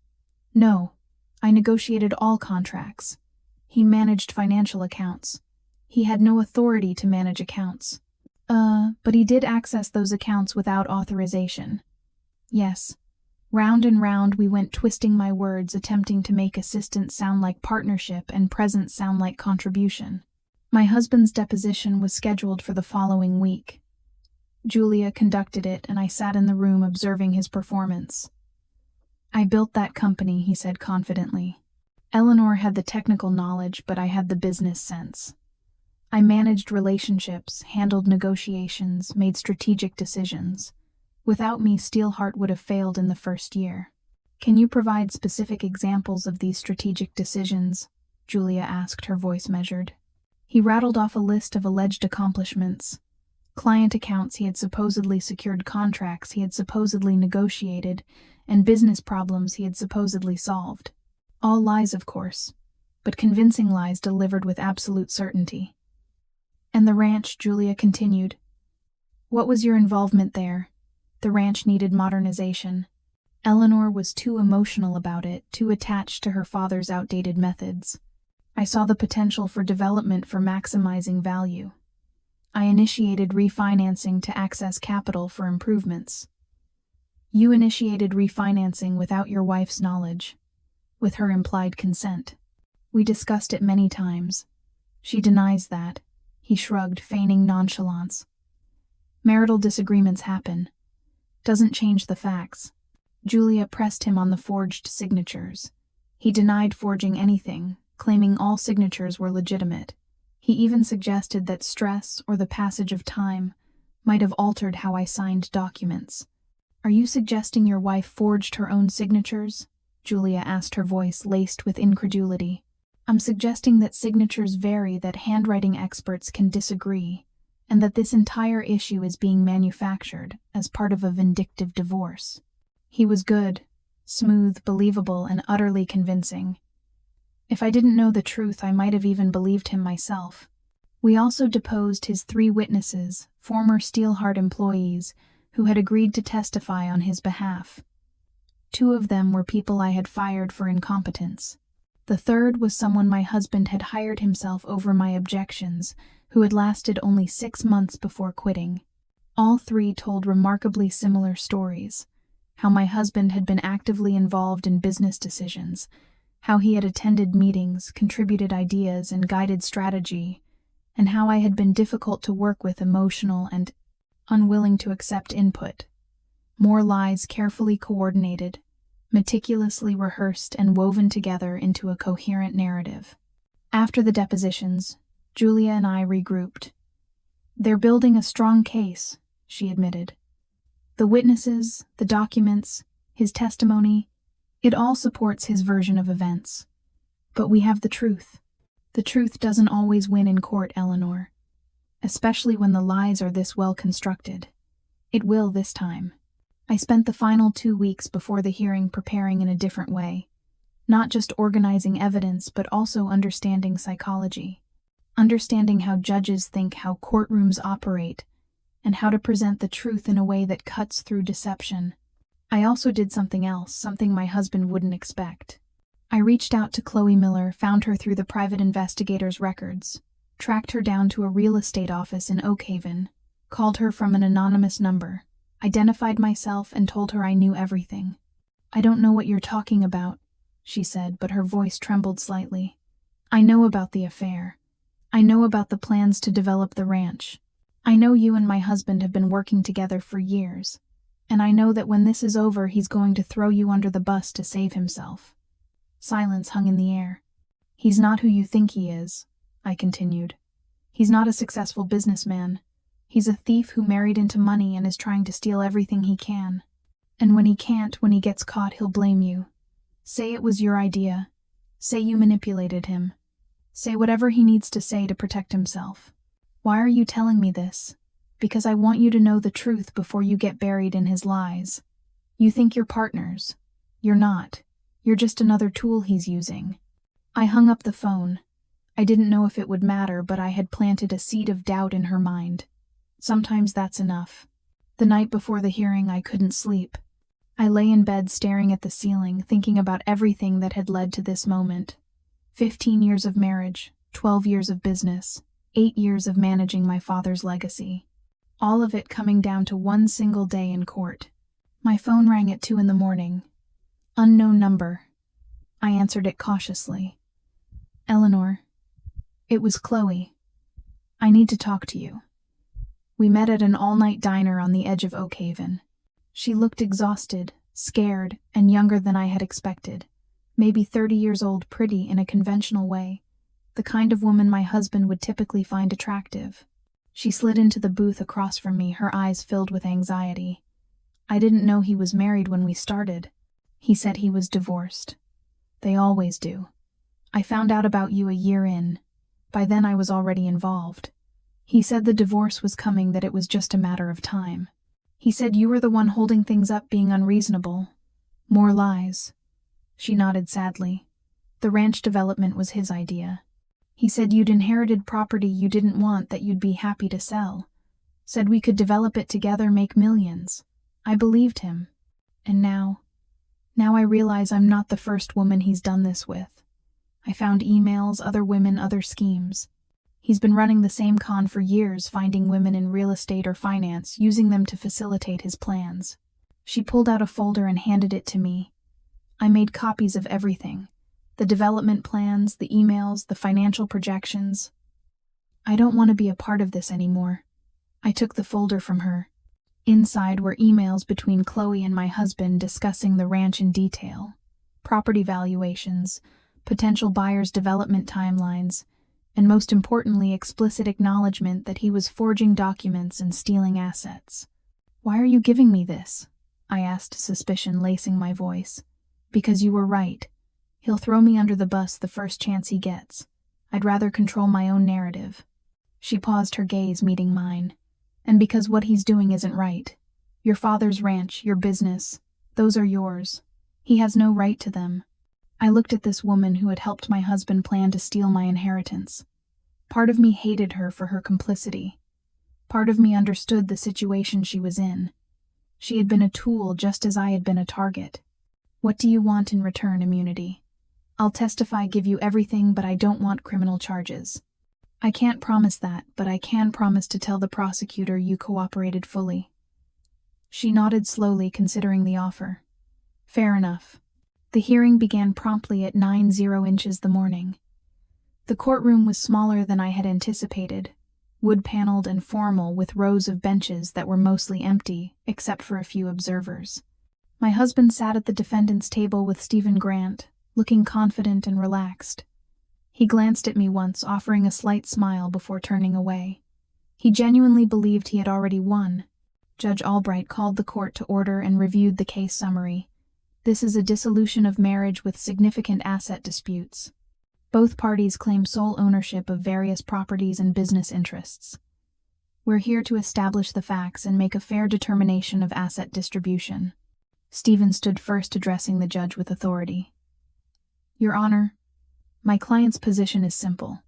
"No, I negotiated all contracts. He managed financial accounts. He had no authority to manage accounts." But he did access those accounts without authorization." "Yes." Round and round we went, twisting my words, attempting to make assistant sound like partnership and present sound like contribution. My husband's deposition was scheduled for the following week. Julia conducted it, and I sat in the room observing his performance. "I built that company," he said confidently. "Eleanor had the technical knowledge, but I had the business sense. I managed relationships, handled negotiations, made strategic decisions. Without me, Steelheart would have failed in the first year." Can you provide specific examples of these strategic decisions? Julia asked, her voice measured. He rattled off a list of alleged accomplishments. Client accounts he had supposedly secured, contracts he had supposedly negotiated, and business problems he had supposedly solved. All lies, of course, but convincing lies delivered with absolute certainty. And the ranch, Julia continued. What was your involvement there? The ranch needed modernization. Eleanor was too emotional about it, too attached to her father's outdated methods. I saw the potential for development, for maximizing value. I initiated refinancing to access capital for improvements. You initiated refinancing without your wife's knowledge, with her implied consent. We discussed it many times. She denies that. He shrugged, feigning nonchalance. Marital disagreements happen. Doesn't change the facts. Julia pressed him on the forged signatures. He denied forging anything, claiming all signatures were legitimate. He even suggested that stress or the passage of time might have altered how I signed documents. Are you suggesting your wife forged her own signatures? Julia asked, her voice laced with incredulity. I'm suggesting that signatures vary, that handwriting experts can disagree, and that this entire issue is being manufactured as part of a vindictive divorce. He was good, smooth, believable, and utterly convincing. If I didn't know the truth, I might have even believed him myself. We also deposed his 3 witnesses, former Steelheart employees, who had agreed to testify on his behalf. 2 of them were people I had fired for incompetence. The third was someone my husband had hired himself over my objections, who had lasted only 6 months before quitting. All 3 told remarkably similar stories. How my husband had been actively involved in business decisions, how he had attended meetings, contributed ideas, and guided strategy, and how I had been difficult to work with, emotional, and unwilling to accept input. More lies carefully coordinated, meticulously rehearsed and woven together into a coherent narrative. After the depositions, Julia and I regrouped. They're building a strong case, she admitted. The witnesses, the documents, his testimony, it all supports his version of events. But we have the truth. The truth doesn't always win in court, Eleanor. Especially when the lies are this well constructed. It will this time. I spent the final 2 weeks before the hearing preparing in a different way. Not just organizing evidence, but also understanding psychology. Understanding how judges think, how courtrooms operate, and how to present the truth in a way that cuts through deception. I also did something else, something my husband wouldn't expect. I reached out to Chloe Miller, found her through the private investigator's records, tracked her down to a real estate office in Oak Haven, called her from an anonymous number, identified myself, and told her I knew everything. I don't know what you're talking about, she said, but her voice trembled slightly. I know about the affair. I know about the plans to develop the ranch. I know you and my husband have been working together for years, and I know that when this is over, he's going to throw you under the bus to save himself. Silence hung in the air. He's not who you think he is, I continued. He's not a successful businessman. He's a thief who married into money and is trying to steal everything he can. And when he can't, when he gets caught, he'll blame you. Say it was your idea. Say you manipulated him. Say whatever he needs to say to protect himself. Why are you telling me this? Because I want you to know the truth before you get buried in his lies. You think you're partners. You're not. You're just another tool he's using. I hung up the phone. I didn't know if it would matter, but I had planted a seed of doubt in her mind. Sometimes that's enough. The night before the hearing, I couldn't sleep. I lay in bed staring at the ceiling, thinking about everything that had led to this moment. 15 years of marriage, 12 years of business, 8 years of managing my father's legacy. All of it coming down to one single day in court. My phone rang at 2 a.m. Unknown number. I answered it cautiously. Eleanor. It was Chloe. I need to talk to you. We met at an all-night diner on the edge of Oak Haven. She looked exhausted, scared, and younger than I had expected. Maybe 30 years old, pretty in a conventional way. The kind of woman my husband would typically find attractive. She slid into the booth across from me, her eyes filled with anxiety. I didn't know he was married when we started. He said he was divorced. They always do. I found out about you a year in. By then I was already involved. He said the divorce was coming, that it was just a matter of time. He said you were the one holding things up, being unreasonable. More lies. She nodded sadly. The ranch development was his idea. He said you'd inherited property you didn't want that you'd be happy to sell. Said we could develop it together, make millions. I believed him. And now I realize I'm not the first woman he's done this with. I found emails, other women, other schemes. He's been running the same con for years, finding women in real estate or finance, using them to facilitate his plans. She pulled out a folder and handed it to me. I made copies of everything. The development plans, the emails, the financial projections. I don't want to be a part of this anymore. I took the folder from her. Inside were emails between Chloe and my husband discussing the ranch in detail, property valuations, potential buyers' development timelines, and most importantly, explicit acknowledgement that he was forging documents and stealing assets. "Why are you giving me this?" I asked, suspicion lacing my voice. "Because you were right. He'll throw me under the bus the first chance he gets. I'd rather control my own narrative." She paused, her gaze meeting mine. "And because what he's doing isn't right. Your father's ranch, your business, those are yours. He has no right to them." I looked at this woman who had helped my husband plan to steal my inheritance. Part of me hated her for her complicity. Part of me understood the situation she was in. She had been a tool just as I had been a target. "What do you want in return, Immunity?" "I'll testify, give you everything, but I don't want criminal charges." "I can't promise that, but I can promise to tell the prosecutor you cooperated fully." She nodded slowly, considering the offer. "Fair enough." The hearing began promptly at 9:00 inches the morning. The courtroom was smaller than I had anticipated, wood-paneled and formal, with rows of benches that were mostly empty, except for a few observers. My husband sat at the defendant's table with Stephen Grant, looking confident and relaxed. He glanced at me once, offering a slight smile before turning away. He genuinely believed he had already won. Judge Albright called the court to order and reviewed the case summary. This is a dissolution of marriage with significant asset disputes. Both parties claim sole ownership of various properties and business interests. We're here to establish the facts and make a fair determination of asset distribution. Stephen stood first, addressing the judge with authority. "Your Honor, my client's position is simple.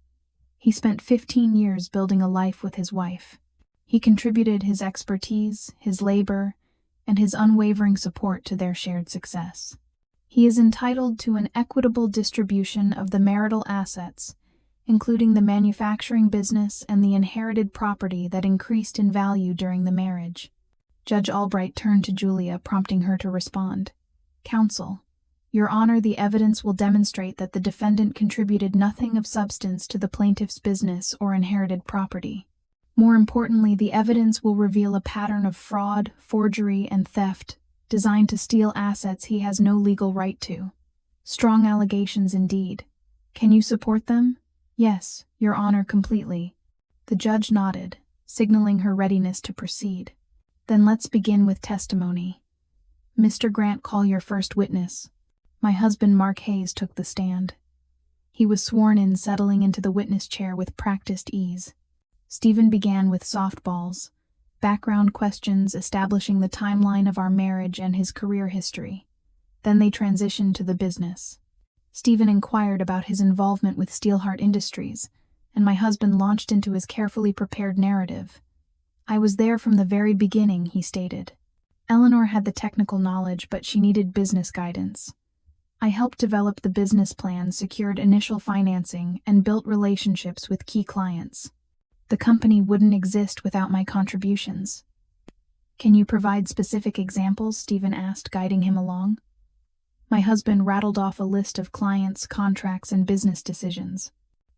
He spent 15 years building a life with his wife. He contributed his expertise, his labor, and his unwavering support to their shared success. He is entitled to an equitable distribution of the marital assets, including the manufacturing business and the inherited property that increased in value during the marriage." Judge Albright turned to Julia, prompting her to respond. "Counsel, Your Honor, the evidence will demonstrate that the defendant contributed nothing of substance to the plaintiff's business or inherited property. More importantly, the evidence will reveal a pattern of fraud, forgery, and theft designed to steal assets he has no legal right to. Strong allegations indeed. Can you support them?" "Yes, Your Honor, completely." The judge nodded, signaling her readiness to proceed. "Then let's begin with testimony. Mr. Grant, call your first witness." My husband, Mark Hayes, took the stand. He was sworn in, settling into the witness chair with practiced ease. Stephen began with softballs, background questions establishing the timeline of our marriage and his career history. Then they transitioned to the business. Stephen inquired about his involvement with Steelheart Industries, and my husband launched into his carefully prepared narrative. "I was there from the very beginning," he stated. "Eleanor had the technical knowledge, but she needed business guidance. I helped develop the business plan, secured initial financing, and built relationships with key clients. The company wouldn't exist without my contributions." "Can you provide specific examples?" Stephen asked, guiding him along. My husband rattled off a list of clients, contracts, and business decisions.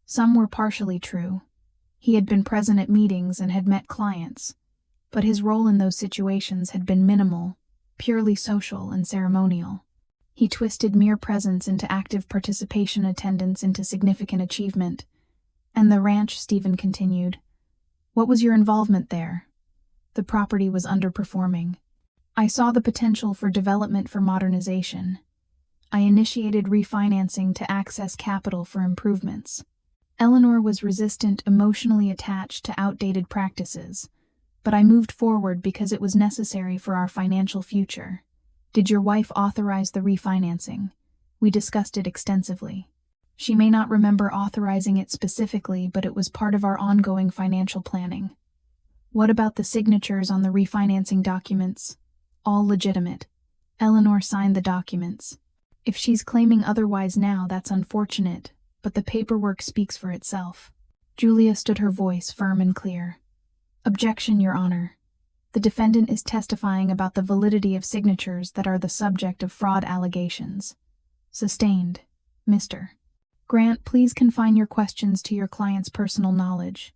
Some were partially true. He had been present at meetings and had met clients, but his role in those situations had been minimal, purely social and ceremonial. He twisted mere presence into active participation, attendance into significant achievement. "And the ranch," Stephen continued. "What was your involvement there?" "The property was underperforming. I saw the potential for development, for modernization. I initiated refinancing to access capital for improvements. Eleanor was resistant, emotionally attached to outdated practices, but I moved forward because it was necessary for our financial future. Did your wife authorize the refinancing? We discussed it extensively. She may not remember authorizing it specifically, but it was part of our ongoing financial planning. What about the signatures on the refinancing documents? All legitimate. Eleanor signed the documents. If she's claiming otherwise now, that's unfortunate, but the paperwork speaks for itself. Julia stood her voice firm and clear. Objection, Your Honor. The defendant is testifying about the validity of signatures that are the subject of fraud allegations. Sustained. Mr. Grant, please confine your questions to your client's personal knowledge.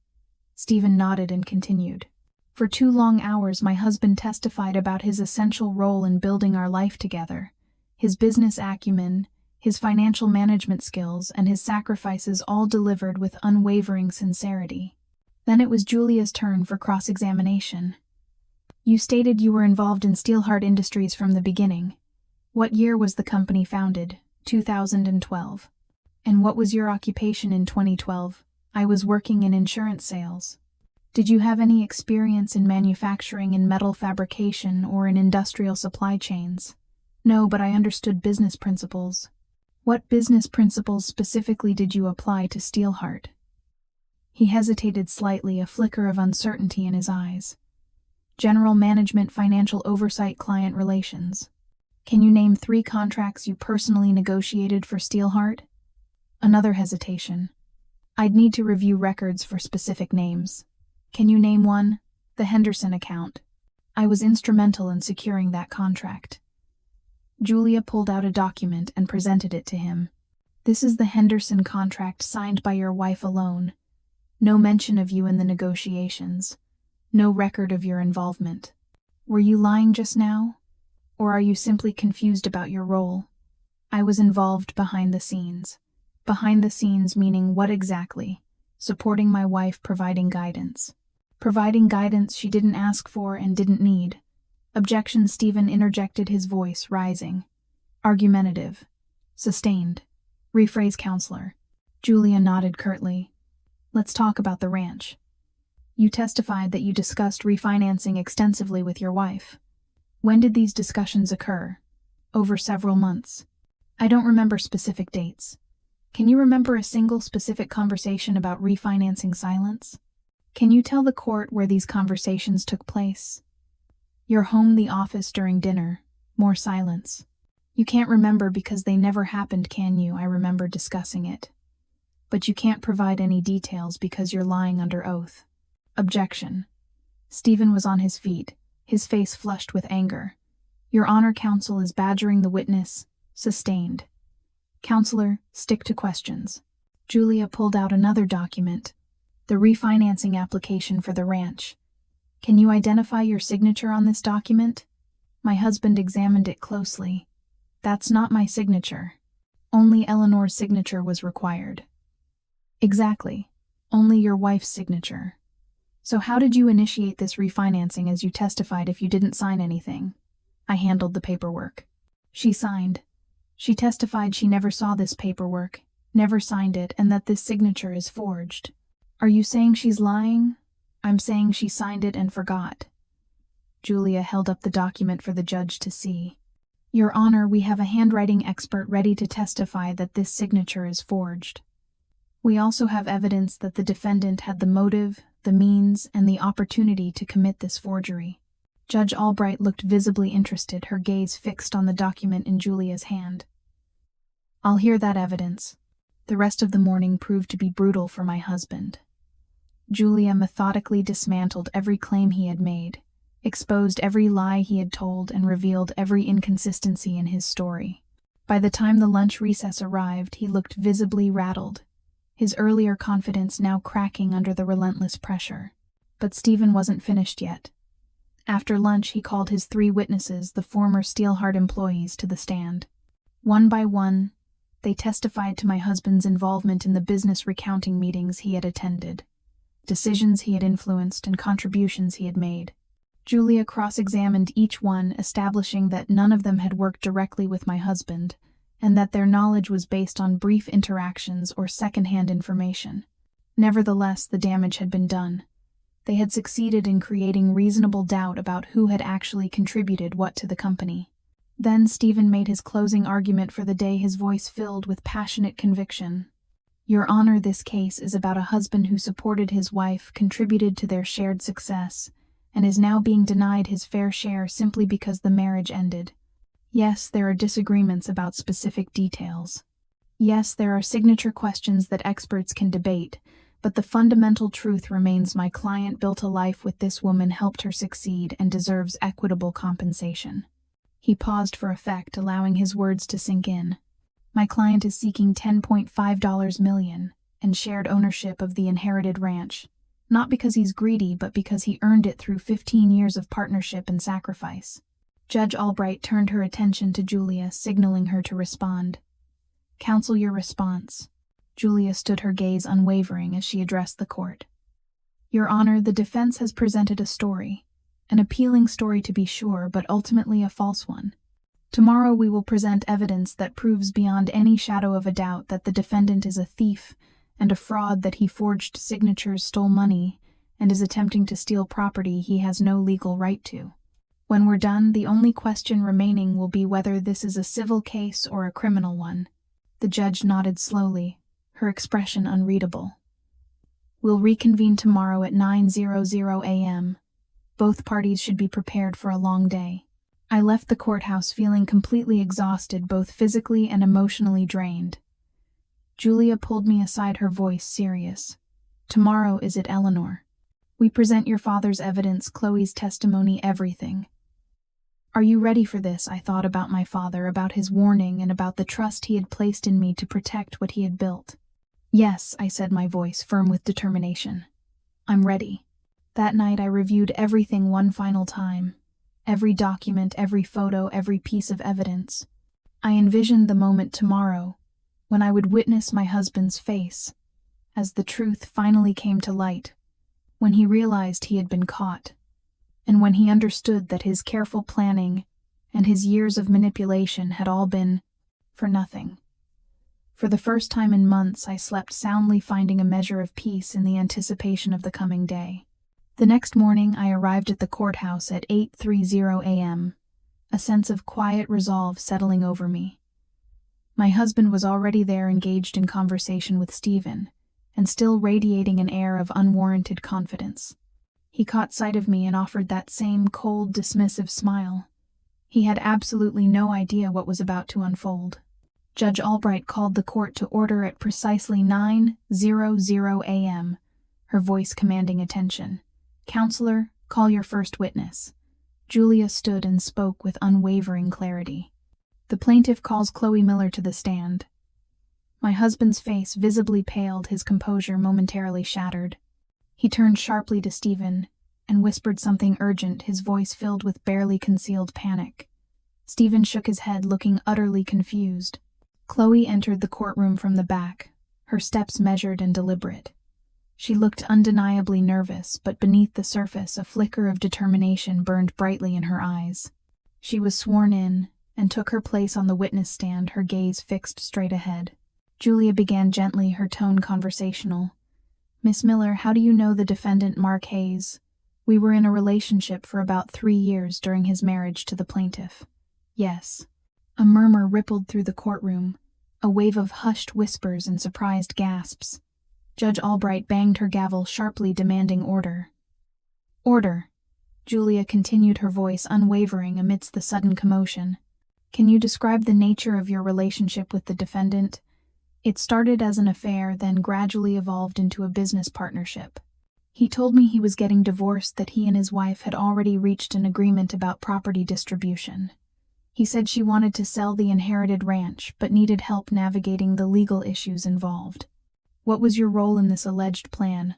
Stephen nodded and continued. For 2 long hours, my husband testified about his essential role in building our life together, his business acumen, his financial management skills, and his sacrifices, all delivered with unwavering sincerity. Then it was Julia's turn for cross-examination. You stated you were involved in Steelheart Industries from the beginning. What year was the company founded? 2012. And what was your occupation in 2012? I was working in insurance sales. Did you have any experience in manufacturing, in metal fabrication, or in industrial supply chains? No, but I understood business principles. What business principles specifically did you apply to Steelheart? He hesitated slightly, a flicker of uncertainty in his eyes. General management, financial oversight, client relations. Can you name 3 contracts you personally negotiated for Steelheart? Another hesitation. I'd need to review records for specific names. Can you name one? The Henderson account. I was instrumental in securing that contract. Julia pulled out a document and presented it to him. This is the Henderson contract signed by your wife alone. No mention of you in the negotiations. No record of your involvement. Were you lying just now? Or are you simply confused about your role? I was involved behind the scenes. Behind the scenes meaning what exactly? Supporting my wife, providing guidance. Providing guidance she didn't ask for and didn't need. Objection, Stephen interjected, his voice rising. Argumentative. Sustained. Rephrase, counselor. Julia nodded curtly. Let's talk about the ranch. You testified that you discussed refinancing extensively with your wife. When did these discussions occur? Over several months. I don't remember specific dates. Can you remember a single specific conversation about refinancing silence? Can you tell the court where these conversations took place? Your home, the office, during dinner. More silence. You can't remember because they never happened, can you? I remember discussing it. But you can't provide any details because you're lying under oath. Objection. Stephen was on his feet, his face flushed with anger. Your Honor, counsel is badgering the witness. Sustained. Counselor, stick to questions. Julia pulled out another document. The refinancing application for the ranch. Can you identify your signature on this document? My husband examined it closely. That's not my signature. Only Eleanor's signature was required. Exactly. Only your wife's signature. So how did you initiate this refinancing, as you testified, if you didn't sign anything? I handled the paperwork. She signed. She testified she never saw this paperwork, never signed it, and that this signature is forged. Are you saying she's lying? I'm saying she signed it and forgot. Julia held up the document for the judge to see. Your Honor, we have a handwriting expert ready to testify that this signature is forged. We also have evidence that the defendant had the motive, the means, and the opportunity to commit this forgery. Judge Albright looked visibly interested, her gaze fixed on the document in Julia's hand. I'll hear that evidence. The rest of the morning proved to be brutal for my husband. Julia methodically dismantled every claim he had made, exposed every lie he had told, and revealed every inconsistency in his story. By the time the lunch recess arrived, he looked visibly rattled, his earlier confidence now cracking under the relentless pressure. But Stephen wasn't finished yet. After lunch, he called his 3 witnesses, the former Steelheart employees, to the stand. One by one, they testified to my husband's involvement in the business recounting meetings he had attended, decisions he had influenced, and contributions he had made. Julia cross-examined each one, establishing that none of them had worked directly with my husband, and that their knowledge was based on brief interactions or secondhand information. Nevertheless, the damage had been done. They had succeeded in creating reasonable doubt about who had actually contributed what to the company. Then Stephen made his closing argument for the day, his voice filled with passionate conviction. Your Honor, this case is about a husband who supported his wife, contributed to their shared success, and is now being denied his fair share simply because the marriage ended. Yes, there are disagreements about specific details. Yes, there are signature questions that experts can debate, but the fundamental truth remains: my client built a life with this woman, helped her succeed, and deserves equitable compensation. He paused for effect, allowing his words to sink in. My client is seeking $10.5 million and shared ownership of the inherited ranch, not because he's greedy, but because he earned it through 15 years of partnership and sacrifice. Judge Albright turned her attention to Julia, signaling her to respond. Counsel, your response. Julia stood, her gaze unwavering as she addressed the court. Your Honor, the defense has presented a story, an appealing story to be sure, but ultimately a false one. Tomorrow we will present evidence that proves beyond any shadow of a doubt that the defendant is a thief and a fraud, that he forged signatures, stole money, and is attempting to steal property he has no legal right to. When we're done, the only question remaining will be whether this is a civil case or a criminal one. The judge nodded slowly, her expression unreadable. We'll reconvene tomorrow at 9:00 a.m. Both parties should be prepared for a long day. I left the courthouse feeling completely exhausted, both physically and emotionally drained. Julia pulled me aside, her voice serious. Tomorrow, is it, Eleanor? We present your father's evidence, Chloe's testimony, everything. Are you ready for this? I thought about my father, about his warning, and about the trust he had placed in me to protect what he had built. Yes, I said, my voice firm with determination. I'm ready. That night I reviewed everything one final time. Every document, every photo, every piece of evidence. I envisioned the moment tomorrow, when I would witness my husband's face, as the truth finally came to light, when he realized he had been caught, and when he understood that his careful planning and his years of manipulation had all been for nothing. For the first time in months, I slept soundly, finding a measure of peace in the anticipation of the coming day. The next morning, I arrived at the courthouse at 8:30 a.m., a sense of quiet resolve settling over me. My husband was already there, engaged in conversation with Stephen, and still radiating an air of unwarranted confidence. He caught sight of me and offered that same cold, dismissive smile. He had absolutely no idea what was about to unfold. Judge Albright called the court to order at precisely 9:00 a.m., her voice commanding attention. Counselor, call your first witness. Julia stood and spoke with unwavering clarity. The plaintiff calls Chloe Miller to the stand. My husband's face visibly paled, his composure momentarily shattered. He turned sharply to Stephen and whispered something urgent, his voice filled with barely concealed panic. Stephen shook his head, looking utterly confused. Chloe entered the courtroom from the back, her steps measured and deliberate. She looked undeniably nervous, but beneath the surface a flicker of determination burned brightly in her eyes. She was sworn in and took her place on the witness stand, her gaze fixed straight ahead. Julia began gently, her tone conversational. Miss Miller, how do you know the defendant, Mark Hayes? We were in a relationship for about 3 years during his marriage to the plaintiff. Yes. A murmur rippled through the courtroom, a wave of hushed whispers and surprised gasps. Judge Albright banged her gavel sharply, demanding order. Order. Julia continued, her voice unwavering amidst the sudden commotion. Can you describe the nature of your relationship with the defendant? It started as an affair, then gradually evolved into a business partnership. He told me he was getting divorced, that he and his wife had already reached an agreement about property distribution. He said she wanted to sell the inherited ranch, but needed help navigating the legal issues involved. What was your role in this alleged plan?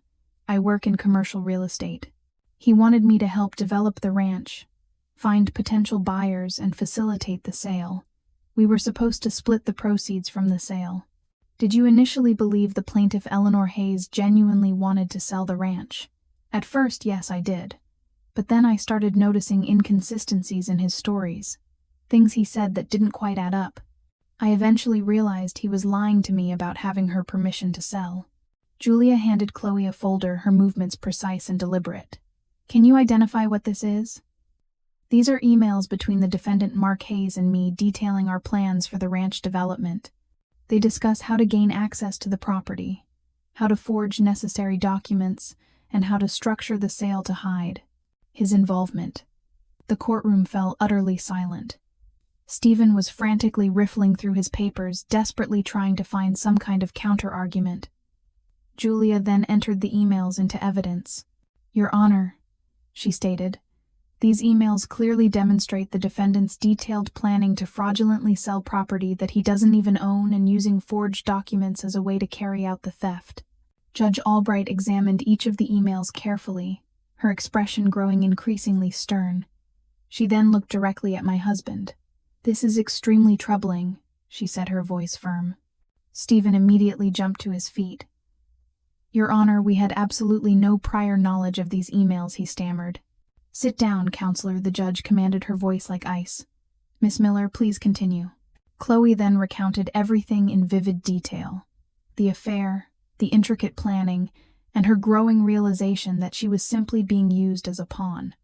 I work in commercial real estate. He wanted me to help develop the ranch, find potential buyers, and facilitate the sale. We were supposed to split the proceeds from the sale. Did you initially believe the plaintiff, Eleanor Hayes, genuinely wanted to sell the ranch? At first, yes, I did. But then I started noticing inconsistencies in his stories, things he said that didn't quite add up. I eventually realized he was lying to me about having her permission to sell. Julia handed Chloe a folder, her movements precise and deliberate. Can you identify what this is? These are emails between the defendant Mark Hayes and me detailing our plans for the ranch development. They discuss how to gain access to the property, how to forge necessary documents, and how to structure the sale to hide his involvement. The courtroom fell utterly silent. Stephen was frantically riffling through his papers, desperately trying to find some kind of counter-argument. Julia then entered the emails into evidence. Your Honor, she stated, these emails clearly demonstrate the defendant's detailed planning to fraudulently sell property that he doesn't even own and using forged documents as a way to carry out the theft. Judge Albright examined each of the emails carefully, her expression growing increasingly stern. She then looked directly at my husband. This is extremely troubling, she said, her voice firm. Stephen immediately jumped to his feet. Your Honor, we had absolutely no prior knowledge of these emails, he stammered. Sit down, counselor, the judge commanded, her voice like ice. Miss Miller, please continue. Chloe then recounted everything in vivid detail. The affair, the intricate planning, and her growing realization that she was simply being used as a pawn.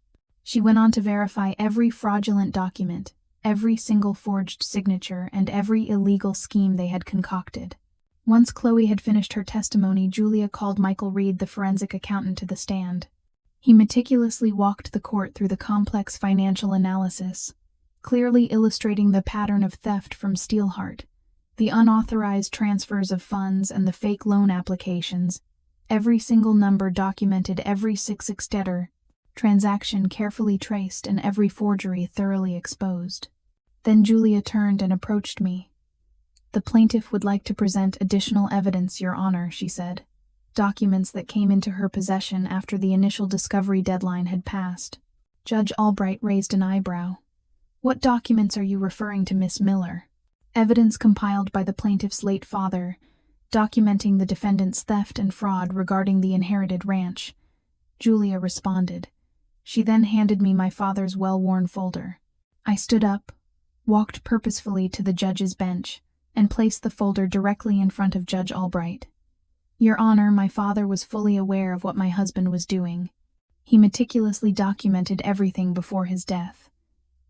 She went on to verify every fraudulent document, every single forged signature, and every illegal scheme they had concocted. Once Chloe had finished her testimony, Julia called Michael Reed, the forensic accountant, to the stand. He meticulously walked the court through the complex financial analysis, clearly illustrating the pattern of theft from Steelheart, the unauthorized transfers of funds and the fake loan applications. Every single number documented, every 6 debtor transaction carefully traced, and every forgery thoroughly exposed. Then Julia turned and approached me. The plaintiff would like to present additional evidence, Your Honor, she said. Documents that came into her possession after the initial discovery deadline had passed. Judge Albright raised an eyebrow. What documents are you referring to, Miss Miller? Evidence compiled by the plaintiff's late father, documenting the defendant's theft and fraud regarding the inherited ranch. Julia responded. She then handed me my father's well-worn folder. I stood up, walked purposefully to the judge's bench, and placed the folder directly in front of Judge Albright. Your Honor, my father was fully aware of what my husband was doing. He meticulously documented everything before his death.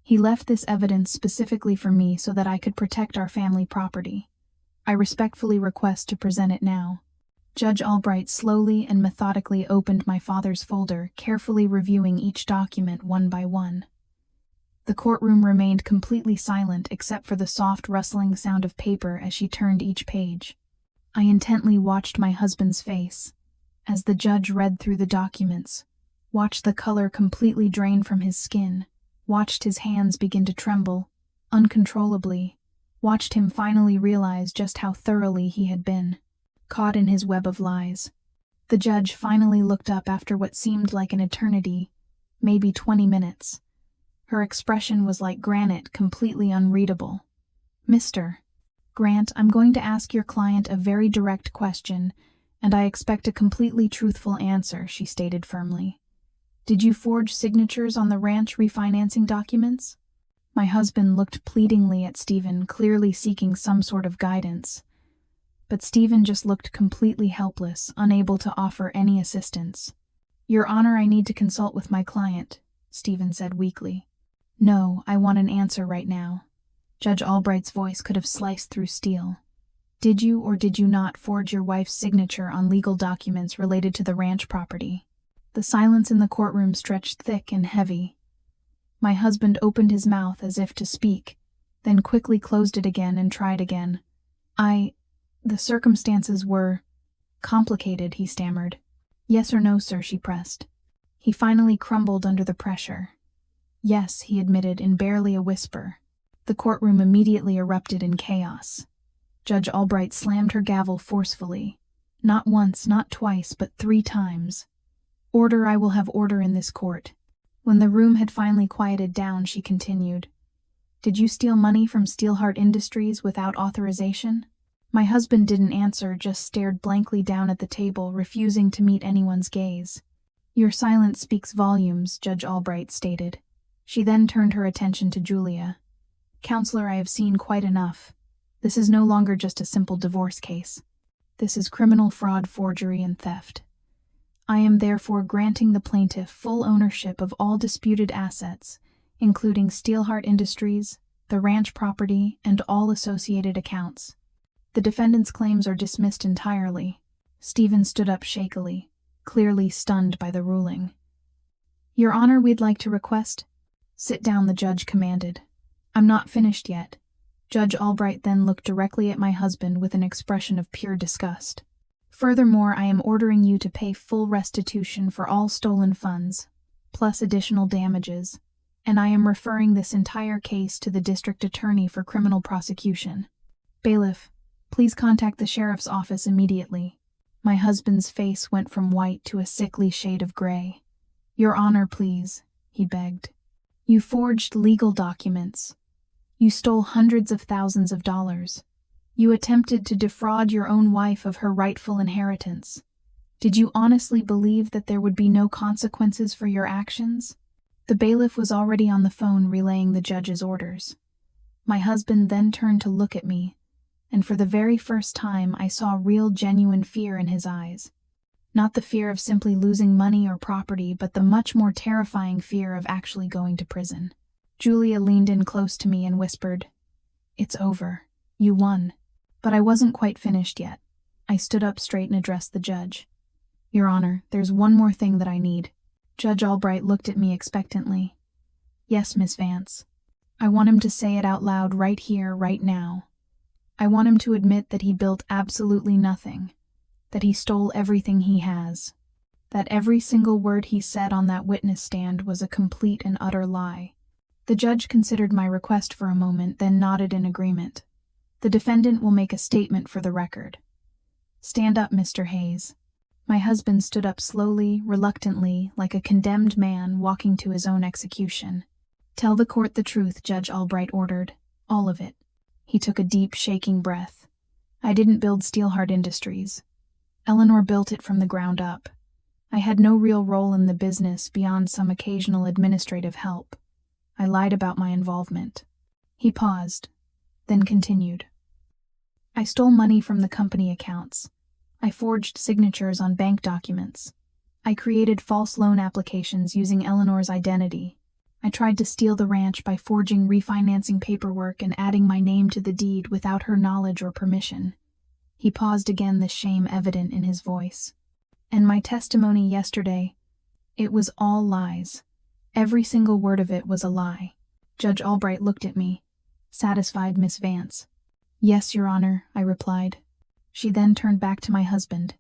He left this evidence specifically for me so that I could protect our family property. I respectfully request to present it now. Judge Albright slowly and methodically opened my father's folder, carefully reviewing each document one by one. The courtroom remained completely silent except for the soft rustling sound of paper as she turned each page. I intently watched my husband's face as the judge read through the documents, watched the color completely drain from his skin, watched his hands begin to tremble uncontrollably, watched him finally realize just how thoroughly he had been caught in his web of lies. The judge finally looked up after what seemed like an eternity, maybe 20 minutes. Her expression was like granite, completely unreadable. Mr. Grant, I'm going to ask your client a very direct question, and I expect a completely truthful answer, she stated firmly. Did you forge signatures on the ranch refinancing documents? My husband looked pleadingly at Stephen, clearly seeking some sort of guidance. But Stephen just looked completely helpless, unable to offer any assistance. Your Honor, I need to consult with my client, Stephen said weakly. No, I want an answer right now. Judge Albright's voice could have sliced through steel. Did you or did you not forge your wife's signature on legal documents related to the ranch property? The silence in the courtroom stretched thick and heavy. My husband opened his mouth as if to speak, then quickly closed it again and tried again. The circumstances were complicated, he stammered. Yes or no, sir, she pressed. He finally crumbled under the pressure. Yes, he admitted in barely a whisper. The courtroom immediately erupted in chaos. Judge Albright slammed her gavel forcefully. Not once, not twice, but 3 times. Order, I will have order in this court. When the room had finally quieted down, she continued. Did you steal money from Steelheart Industries without authorization? My husband didn't answer, just stared blankly down at the table, refusing to meet anyone's gaze. Your silence speaks volumes, Judge Albright stated. She then turned her attention to Julia. Counselor, I have seen quite enough. This is no longer just a simple divorce case. This is criminal fraud, forgery, and theft. I am therefore granting the plaintiff full ownership of all disputed assets, including Steelheart Industries, the ranch property, and all associated accounts. The defendant's claims are dismissed entirely. Stephen stood up shakily, clearly stunned by the ruling. Your Honor, we'd like to request. Sit down, the judge commanded. I'm not finished yet. Judge Albright then looked directly at my husband with an expression of pure disgust. Furthermore, I am ordering you to pay full restitution for all stolen funds, plus additional damages, and I am referring this entire case to the district attorney for criminal prosecution. Bailiff, please contact the sheriff's office immediately. My husband's face went from white to a sickly shade of gray. Your Honor, please, he begged. You forged legal documents. You stole hundreds of thousands of dollars. You attempted to defraud your own wife of her rightful inheritance. Did you honestly believe that there would be no consequences for your actions? The bailiff was already on the phone relaying the judge's orders. My husband then turned to look at me, and for the very first time I saw real, genuine fear in his eyes. Not the fear of simply losing money or property, but the much more terrifying fear of actually going to prison. Julia leaned in close to me and whispered, "It's over. You won." But I wasn't quite finished yet. I stood up straight and addressed the judge. Your Honor, there's one more thing that I need. Judge Albright looked at me expectantly. Yes, Miss Vance. I want him to say it out loud right here, right now. I want him to admit that he built absolutely nothing, that he stole everything he has, that every single word he said on that witness stand was a complete and utter lie. The judge considered my request for a moment, then nodded in agreement. The defendant will make a statement for the record. Stand up, Mr. Hayes. My husband stood up slowly, reluctantly, like a condemned man walking to his own execution. Tell the court the truth, Judge Albright ordered. All of it. He took a deep, shaking breath. I didn't build Steelheart Industries. Eleanor built it from the ground up. I had no real role in the business beyond some occasional administrative help. I lied about my involvement. He paused, then continued. I stole money from the company accounts. I forged signatures on bank documents. I created false loan applications using Eleanor's identity. I tried to steal the ranch by forging refinancing paperwork and adding my name to the deed without her knowledge or permission. He paused again, the shame evident in his voice. And my testimony yesterday, it was all lies. Every single word of it was a lie. Judge Albright looked at me. Satisfied, Miss Vance? Yes, Your Honor, I replied. She then turned back to my husband.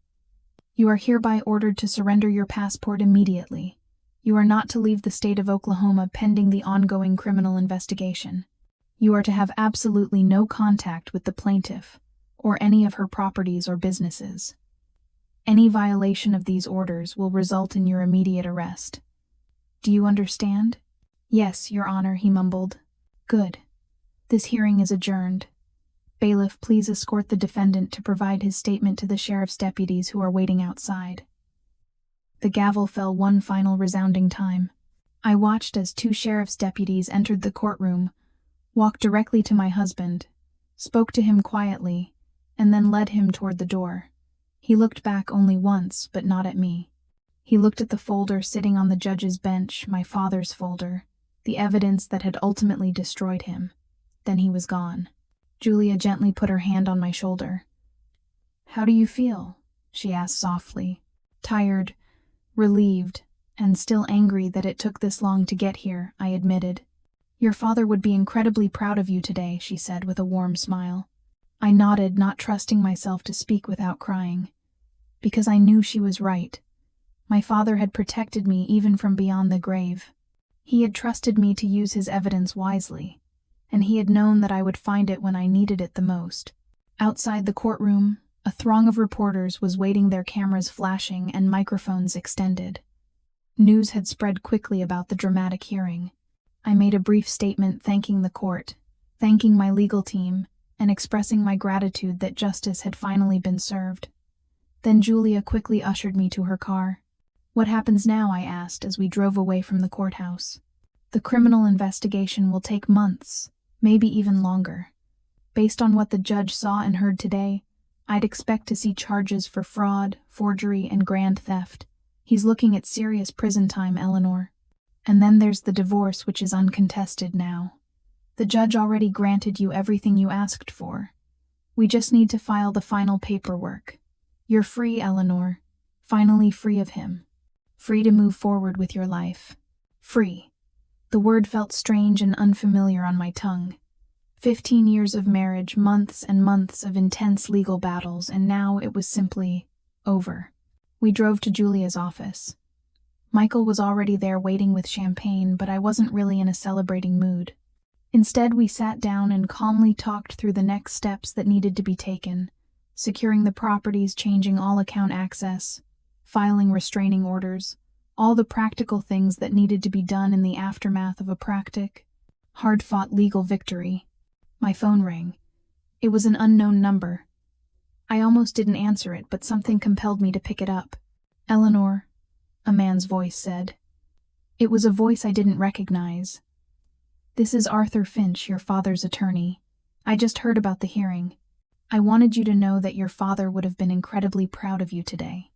You are hereby ordered to surrender your passport immediately. You are not to leave the state of Oklahoma pending the ongoing criminal investigation. You are to have absolutely no contact with the plaintiff or any of her properties or businesses. Any violation of these orders will result in your immediate arrest. Do you understand? Yes, Your Honor, he mumbled. Good. This hearing is adjourned. Bailiff, please escort the defendant to provide his statement to the sheriff's deputies who are waiting outside. The gavel fell one final resounding time. I watched as 2 sheriff's deputies entered the courtroom, walked directly to my husband, spoke to him quietly, and then led him toward the door. He looked back only once, but not at me. He looked at the folder sitting on the judge's bench, my father's folder, the evidence that had ultimately destroyed him. Then he was gone. Julia gently put her hand on my shoulder. How do you feel? She asked softly. Tired, relieved, and still angry that it took this long to get here, I admitted. Your father would be incredibly proud of you today, she said with a warm smile. I nodded, not trusting myself to speak without crying. Because I knew she was right. My father had protected me even from beyond the grave. He had trusted me to use his evidence wisely, and he had known that I would find it when I needed it the most. Outside the courtroom, a throng of reporters was waiting, their cameras flashing and microphones extended. News had spread quickly about the dramatic hearing. I made a brief statement thanking the court, thanking my legal team, and expressing my gratitude that justice had finally been served. Then Julia quickly ushered me to her car. What happens now? I asked as we drove away from the courthouse. The criminal investigation will take months, maybe even longer. Based on what the judge saw and heard today, I'd expect to see charges for fraud, forgery, and grand theft. He's looking at serious prison time, Eleanor. And then there's the divorce, which is uncontested now. The judge already granted you everything you asked for. We just need to file the final paperwork. You're free, Eleanor. Finally free of him. Free to move forward with your life. Free. The word felt strange and unfamiliar on my tongue. 15 years of marriage, months and months of intense legal battles, and now it was simply over. We drove to Julia's office. Michael was already there waiting with champagne, but I wasn't really in a celebrating mood. Instead, we sat down and calmly talked through the next steps that needed to be taken: securing the properties, changing all account access, filing restraining orders, all the practical things that needed to be done in the aftermath of a hard-fought legal victory. My phone rang. It was an unknown number. I almost didn't answer it, but something compelled me to pick it up. "Eleanor," a man's voice said. It was a voice I didn't recognize. "This is Arthur Finch, your father's attorney. I just heard about the hearing. I wanted you to know that your father would have been incredibly proud of you today."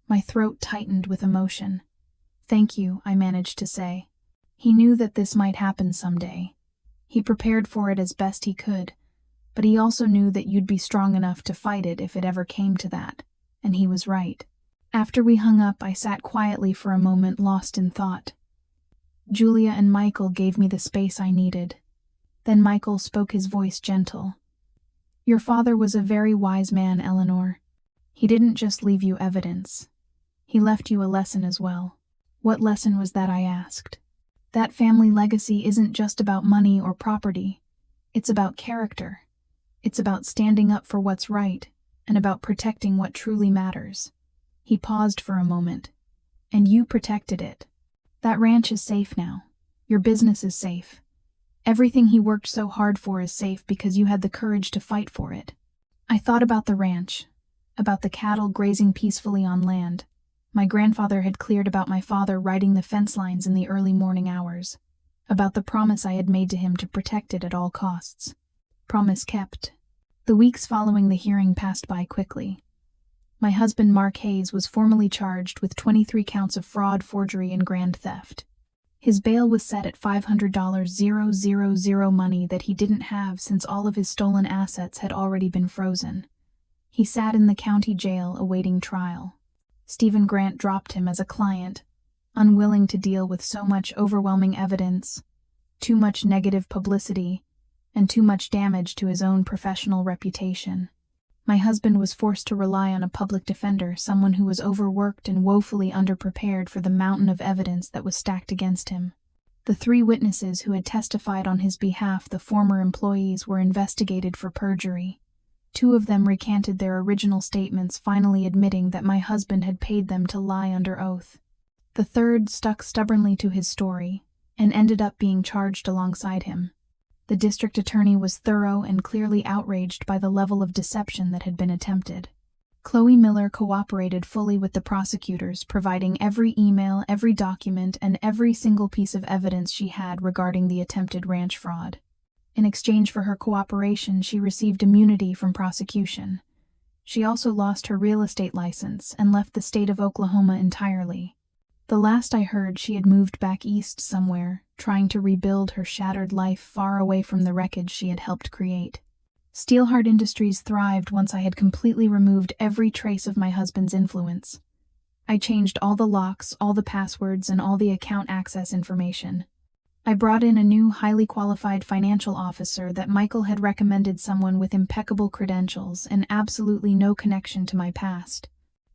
My throat tightened with emotion. "Thank you," I managed to say. He knew that this might happen someday. He prepared for it as best he could, but he also knew that you'd be strong enough to fight it if it ever came to that, and he was right. After we hung up, I sat quietly for a moment, lost in thought. Julia and Michael gave me the space I needed. Then Michael spoke, his voice gentle. "Your father was a very wise man, Eleanor. He didn't just leave you evidence. He left you a lesson as well." "What lesson was that?" I asked. "That family legacy isn't just about money or property. It's about character. It's about standing up for what's right, and about protecting what truly matters." He paused for a moment. "And you protected it. That ranch is safe now. Your business is safe. Everything he worked so hard for is safe because you had the courage to fight for it." I thought about the ranch, about the cattle grazing peacefully on land my grandfather had cleared, about my father riding the fence lines in the early morning hours, about the promise I had made to him to protect it at all costs. Promise kept. The weeks following the hearing passed by quickly. My husband, Mark Hayes, was formally charged with 23 counts of fraud, forgery, and grand theft. His bail was set at $500,000 money that he didn't have since all of his stolen assets had already been frozen. He sat in the county jail awaiting trial. Stephen Grant dropped him as a client, unwilling to deal with so much overwhelming evidence, too much negative publicity, and too much damage to his own professional reputation. My husband was forced to rely on a public defender, someone who was overworked and woefully underprepared for the mountain of evidence that was stacked against him. The 3 witnesses who had testified on his behalf, the former employees, were investigated for perjury. 2 of them recanted their original statements, finally admitting that my husband had paid them to lie under oath. The 3rd stuck stubbornly to his story and ended up being charged alongside him. The district attorney was thorough and clearly outraged by the level of deception that had been attempted. Chloe Miller cooperated fully with the prosecutors, providing every email, every document, and every single piece of evidence she had regarding the attempted ranch fraud. In exchange for her cooperation, she received immunity from prosecution. She also lost her real estate license and left the state of Oklahoma entirely. The last I heard, she had moved back east somewhere, trying to rebuild her shattered life far away from the wreckage she had helped create. Steelheart Industries thrived once I had completely removed every trace of my husband's influence. I changed all the locks, all the passwords, and all the account access information. I brought in a new, highly qualified financial officer that Michael had recommended, someone with impeccable credentials and absolutely no connection to my past.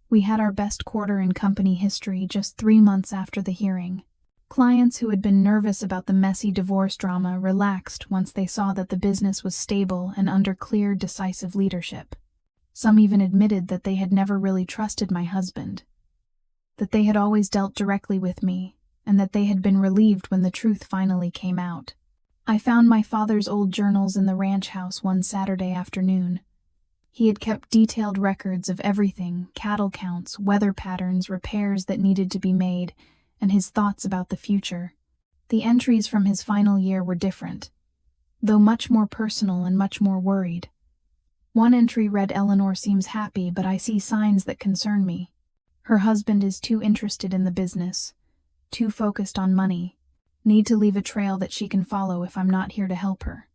We had our best quarter in company history just 3 months after the hearing. Clients who had been nervous about the messy divorce drama relaxed once they saw that the business was stable and under clear, decisive leadership. Some even admitted that they had never really trusted my husband, that they had always dealt directly with me, and that they had been relieved when the truth finally came out. I found my father's old journals in the ranch house one Saturday afternoon. He had kept detailed records of everything: cattle counts, weather patterns, repairs that needed to be made, and his thoughts about the future. The entries from his final year were different. though much more personal and much more worried. One entry read, Eleanor seems happy, but I see signs that concern me. Her husband is too interested in the business, too focused on money. Need to leave a trail that she can follow if I'm not here to help her.